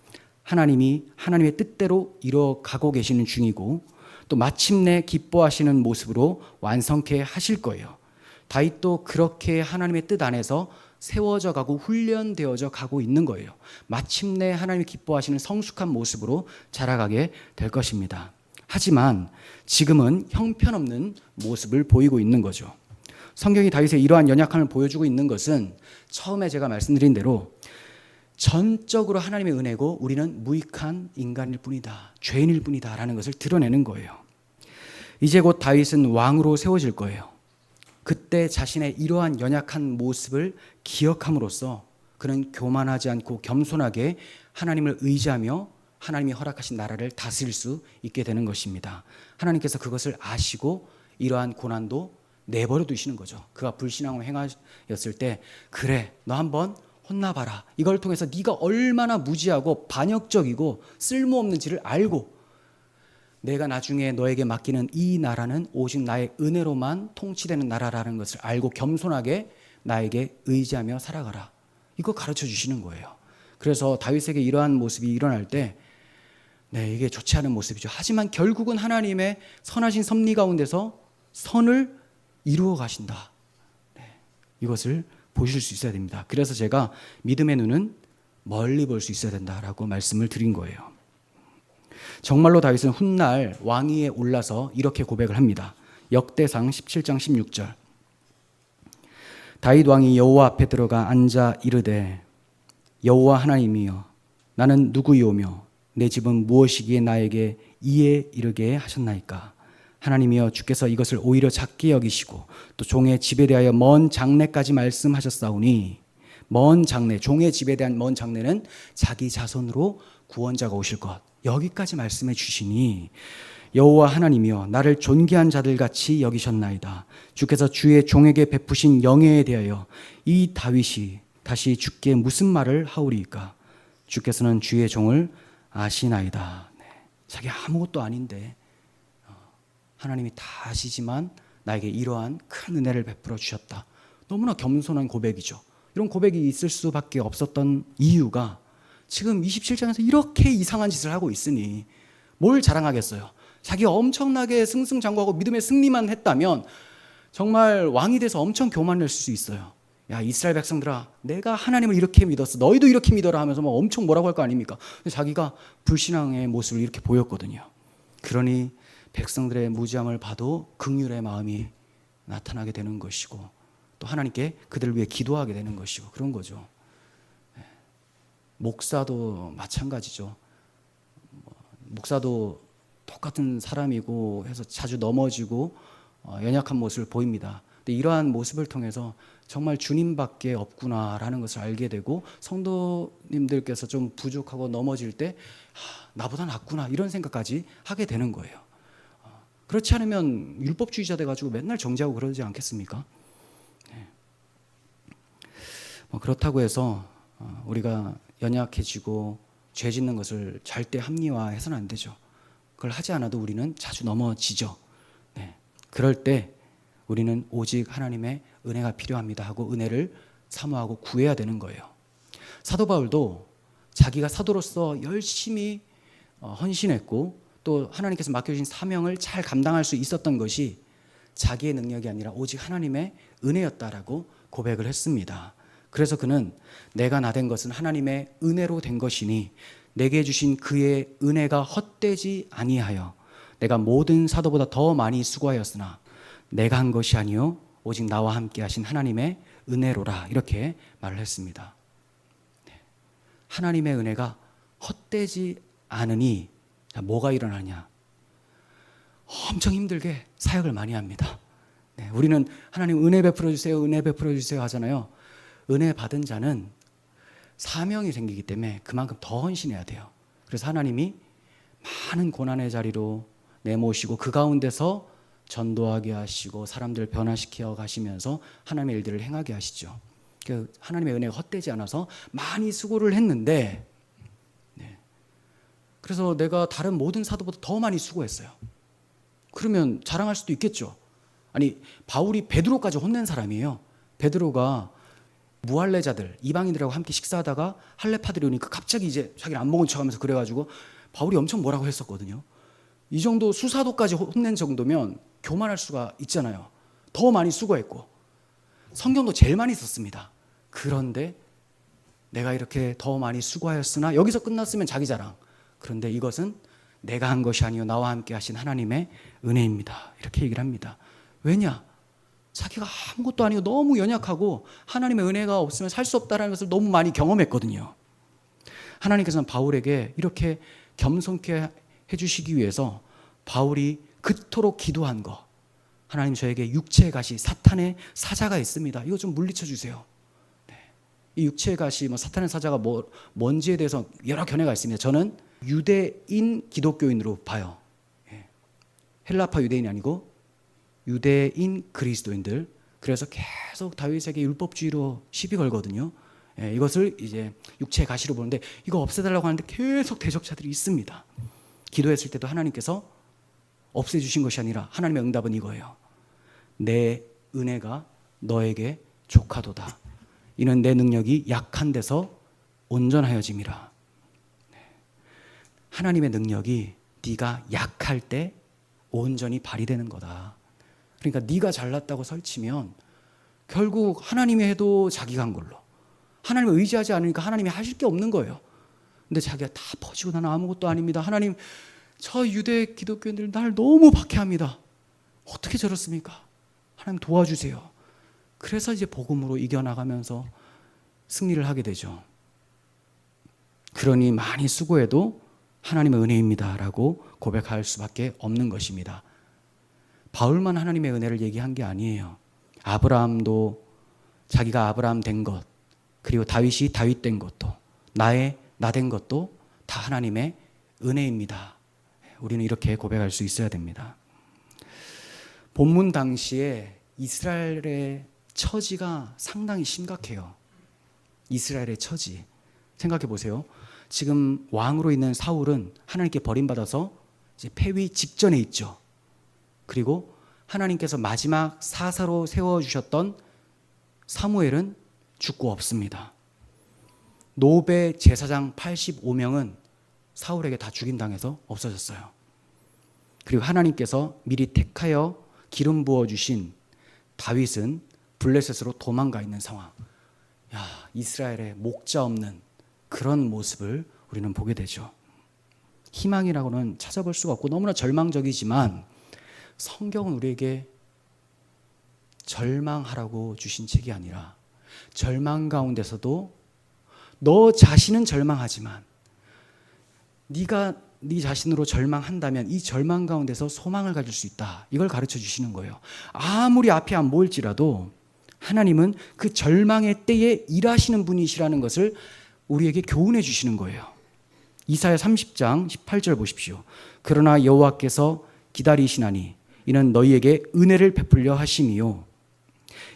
하나님이 하나님의 뜻대로 이뤄가고 계시는 중이고 또 마침내 기뻐하시는 모습으로 완성케 하실 거예요. 다윗도 그렇게 하나님의 뜻 안에서 세워져 가고 훈련되어져 가고 있는 거예요. 마침내 하나님이 기뻐하시는 성숙한 모습으로 자라가게 될 것입니다. 하지만 지금은 형편없는 모습을 보이고 있는 거죠. 성경이 다윗의 이러한 연약함을 보여주고 있는 것은 처음에 제가 말씀드린 대로 전적으로 하나님의 은혜고 우리는 무익한 인간일 뿐이다, 죄인일 뿐이다 라는 것을 드러내는 거예요. 이제 곧 다윗은 왕으로 세워질 거예요. 그때 자신의 이러한 연약한 모습을 기억함으로써 그는 교만하지 않고 겸손하게 하나님을 의지하며 하나님이 허락하신 나라를 다스릴 수 있게 되는 것입니다. 하나님께서 그것을 아시고 이러한 고난도 내버려 두시는 거죠. 그가 불신앙을 행하였을 때 그래 너 한번 혼나봐라. 이걸 통해서 네가 얼마나 무지하고 반역적이고 쓸모없는지를 알고 내가 나중에 너에게 맡기는 이 나라는 오직 나의 은혜로만 통치되는 나라라는 것을 알고 겸손하게 나에게 의지하며 살아가라. 이거 가르쳐 주시는 거예요. 그래서 다윗에게 이러한 모습이 일어날 때 이게 좋지 않은 모습이죠. 하지만 결국은 하나님의 선하신 섭리 가운데서 선을 이루어 가신다. 이것을 보실 수 있어야 됩니다. 그래서 제가 믿음의 눈은 멀리 볼 수 있어야 된다라고 말씀을 드린 거예요. 정말로 다윗은 훗날 왕위에 올라서 이렇게 고백을 합니다. 역대상 17장 16절. 다윗 왕이 여호와 앞에 들어가 앉아 이르되 여호와 하나님이여 나는 누구이오며 내 집은 무엇이기에 나에게 이에 이르게 하셨나이까. 하나님이여 주께서 이것을 오히려 작게 여기시고 또 종의 집에 대하여 먼 장래까지 말씀하셨사오니, 먼 장래, 종의 집에 대한 먼 장래는 자기 자손으로 구원자가 오실 것, 여기까지 말씀해 주시니 여호와 하나님이여 나를 존귀한 자들같이 여기셨나이다. 주께서 주의 종에게 베푸신 영예에 대하여 이 다윗이 다시 주께 무슨 말을 하오리이까. 주께서는 주의 종을 아시나이다. 자기 아무것도 아닌데 하나님이 다 아시지만 나에게 이러한 큰 은혜를 베풀어 주셨다. 너무나 겸손한 고백이죠. 이런 고백이 있을 수밖에 없었던 이유가 지금 27장에서 이렇게 이상한 짓을 하고 있으니 뭘 자랑하겠어요. 자기가 엄청나게 승승장구하고 믿음의 승리만 했다면 정말 왕이 돼서 엄청 교만을 했을 수 있어요. 야 이스라엘 백성들아 내가 하나님을 이렇게 믿었어, 너희도 이렇게 믿어라 하면서 막 엄청 뭐라고 할 거 아닙니까? 근데 자기가 불신앙의 모습을 이렇게 보였거든요. 그러니 백성들의 무지함을 봐도 긍휼의 마음이 나타나게 되는 것이고 또 하나님께 그들을 위해 기도하게 되는 것이고 그런 거죠. 목사도 마찬가지죠. 목사도 똑같은 사람이고 해서 자주 넘어지고 연약한 모습을 보입니다. 근데 이러한 모습을 통해서 정말 주님밖에 없구나라는 것을 알게 되고 성도님들께서 좀 부족하고 넘어질 때 나보다 낫구나 이런 생각까지 하게 되는 거예요. 그렇지 않으면 율법주의자 돼가지고 맨날 정죄하고 그러지 않겠습니까? 그렇다고 해서 우리가 연약해지고 죄 짓는 것을 절대 합리화해서는 안 되죠. 그걸 하지 않아도 우리는 자주 넘어지죠. 그럴 때 우리는 오직 하나님의 은혜가 필요합니다 하고 은혜를 사모하고 구해야 되는 거예요. 사도 바울도 자기가 사도로서 열심히 헌신했고 또 하나님께서 맡겨주신 사명을 잘 감당할 수 있었던 것이 자기의 능력이 아니라 오직 하나님의 은혜였다라고 고백을 했습니다. 그래서 그는 내가 나 된 것은 하나님의 은혜로 된 것이니 내게 주신 그의 은혜가 헛되지 아니하여 내가 모든 사도보다 더 많이 수고하였으나 내가 한 것이 아니요 오직 나와 함께 하신 하나님의 은혜로라, 이렇게 말을 했습니다. 하나님의 은혜가 헛되지 않으니 뭐가 일어나냐? 엄청 힘들게 사역을 많이 합니다. 우리는 하나님 은혜 베풀어 주세요, 은혜 베풀어 주세요 하잖아요. 은혜 받은 자는 사명이 생기기 때문에 그만큼 더 헌신해야 돼요. 그래서 하나님이 많은 고난의 자리로 내모시고 그 가운데서 전도하게 하시고 사람들 변화시켜 가시면서 하나님의 일들을 행하게 하시죠. 하나님의 은혜가 헛되지 않아서 많이 수고를 했는데, 그래서 내가 다른 모든 사도보다 더 많이 수고했어요. 그러면 자랑할 수도 있겠죠. 아니, 바울이 베드로까지 혼낸 사람이에요. 베드로가 무할례자들, 이방인들하고 함께 식사하다가 할례파들이 오니까 갑자기 이제 자기는 안 먹은 척하면서 그래가지고 바울이 엄청 뭐라고 했었거든요. 이 정도 수사도까지 혼낸 정도면 교만할 수가 있잖아요. 더 많이 수고했고 성경도 제일 많이 썼습니다. 그런데 내가 이렇게 더 많이 수고하였으나, 여기서 끝났으면 자기 자랑. 그런데 이것은 내가 한 것이 아니요 나와 함께 하신 하나님의 은혜입니다, 이렇게 얘기를 합니다. 왜냐? 자기가 아무것도 아니고 너무 연약하고 하나님의 은혜가 없으면 살 수 없다는 것을 너무 많이 경험했거든요. 하나님께서는 바울에게 이렇게 겸손케 해주시기 위해서 바울이 그토록 기도한 거, 하나님 저에게 육체의 가시, 사탄의 사자가 있습니다, 이거 좀 물리쳐 주세요. 이 육체의 가시, 사탄의 사자가 뭔지에 대해서 여러 견해가 있습니다. 저는 유대인 기독교인으로 봐요. 헬라파 유대인이 아니고 유대인 그리스도인들. 그래서 계속 다윗에게 율법주의로 시비 걸거든요. 이것을 이제 육체의 가시로 보는데 이거 없애달라고 하는데 계속 대적자들이 있습니다. 기도했을 때도 하나님께서 없애주신 것이 아니라 하나님의 응답은 이거예요. 내 은혜가 너에게 족하도다. 이는 내 능력이 약한 데서 온전하여짐이라. 하나님의 능력이 네가 약할 때 온전히 발휘되는 거다. 그러니까 네가 잘났다고 설치면 결국 하나님이 해도 자기가 한 걸로, 하나님을 의지하지 않으니까 하나님이 하실 게 없는 거예요. 근데 자기가 다 퍼지고 나는 아무것도 아닙니다. 하나님, 저 유대 기독교인들 날 너무 박해합니다. 어떻게 저렇습니까? 하나님 도와주세요. 그래서 이제 복음으로 이겨나가면서 승리를 하게 되죠. 그러니 많이 수고해도 하나님의 은혜입니다라고 고백할 수밖에 없는 것입니다. 바울만 하나님의 은혜를 얘기한 게 아니에요. 아브라함도 자기가 아브라함 된 것, 그리고 다윗이 다윗 된 것도, 나 된 것도 다 하나님의 은혜입니다. 우리는 이렇게 고백할 수 있어야 됩니다. 본문 당시에 이스라엘의 처지가 상당히 심각해요. 이스라엘의 처지. 생각해 보세요. 지금 왕으로 있는 사울은 하나님께 버림받아서 이제 폐위 직전에 있죠. 그리고 하나님께서 마지막 사사로 세워주셨던 사무엘은 죽고 없습니다. 노베 제사장 85명은 사울에게 다 죽임당해서 없어졌어요. 그리고 하나님께서 미리 택하여 기름 부어주신 다윗은 블레셋으로 도망가 있는 상황. 이스라엘의 목자 없는 그런 모습을 우리는 보게 되죠. 희망이라고는 찾아볼 수가 없고 너무나 절망적이지만 성경은 우리에게 절망하라고 주신 책이 아니라 절망 가운데서도 너 자신은 절망하지만 네가 네 자신으로 절망한다면 이 절망 가운데서 소망을 가질 수 있다. 이걸 가르쳐 주시는 거예요. 아무리 앞이 안 보일지라도 하나님은 그 절망의 때에 일하시는 분이시라는 것을 우리에게 교훈해 주시는 거예요. 이사야 30장 18절 보십시오. 그러나 여호와께서 기다리시나니 이는 너희에게 은혜를 베풀려 하심이요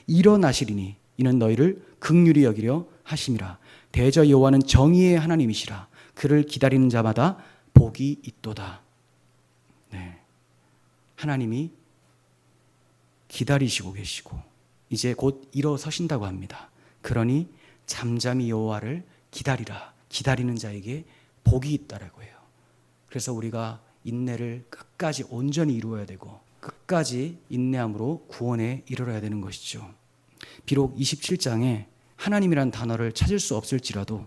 일어나시리니 이는 너희를 긍휼히 여기려 하심이라. 대저 여호와는 정의의 하나님이시라. 그를 기다리는 자마다 복이 있도다. 하나님이 기다리시고 계시고 이제 곧 일어서신다고 합니다. 그러니 잠잠히 여호와를 기다리라. 기다리는 자에게 복이 있다라고 해요. 그래서 우리가 인내를 끝까지 온전히 이루어야 되고 끝까지 인내함으로 구원에 이르러야 되는 것이죠. 비록 27장에 하나님이란 단어를 찾을 수 없을지라도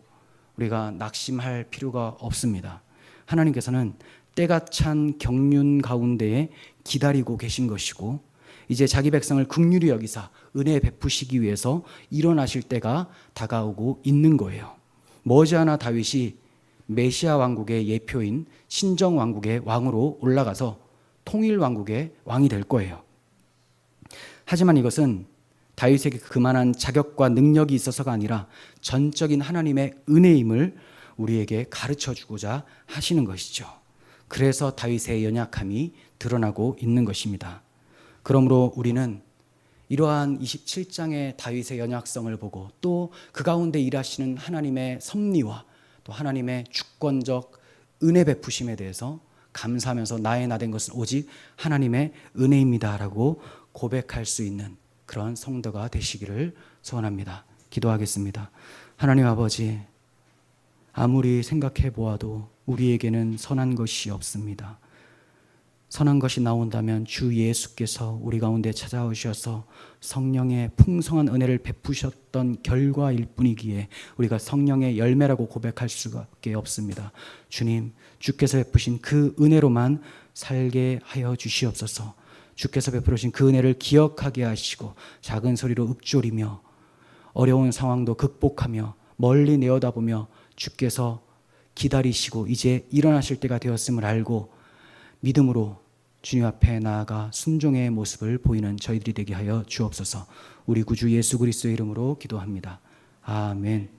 우리가 낙심할 필요가 없습니다. 하나님께서는 때가 찬 경륜 가운데에 기다리고 계신 것이고 이제 자기 백성을 긍휼히 여기사 은혜 베푸시기 위해서 일어나실 때가 다가오고 있는 거예요. 머지않아 다윗이 메시아 왕국의 예표인 신정 왕국의 왕으로 올라가서 통일 왕국의 왕이 될 거예요. 하지만 이것은 다윗에게 그만한 자격과 능력이 있어서가 아니라 전적인 하나님의 은혜임을 우리에게 가르쳐 주고자 하시는 것이죠. 그래서 다윗의 연약함이 드러나고 있는 것입니다. 그러므로 우리는 이러한 27장의 다윗의 연약성을 보고 또 그 가운데 일하시는 하나님의 섭리와 또 하나님의 주권적 은혜 베푸심에 대해서 감사하면서 나의 나 된 것은 오직 하나님의 은혜입니다라고 고백할 수 있는 그런 성도가 되시기를 소원합니다. 기도하겠습니다. 하나님 아버지, 아무리 생각해 보아도 우리에게는 선한 것이 없습니다. 선한 것이 나온다면 주 예수께서 우리 가운데 찾아오셔서 성령의 풍성한 은혜를 베푸셨던 결과일 뿐이기에 우리가 성령의 열매라고 고백할 수밖에 없습니다. 주님, 주께서 베푸신 그 은혜로만 살게 하여 주시옵소서. 주께서 베풀으신 그 은혜를 기억하게 하시고 작은 소리로 읊조리며 어려운 상황도 극복하며 멀리 내어다보며 주께서 기다리시고 이제 일어나실 때가 되었음을 알고 믿음으로 주님 앞에 나아가 순종의 모습을 보이는 저희들이 되게 하여 주옵소서. 우리 구주 예수 그리스도의 이름으로 기도합니다. 아멘.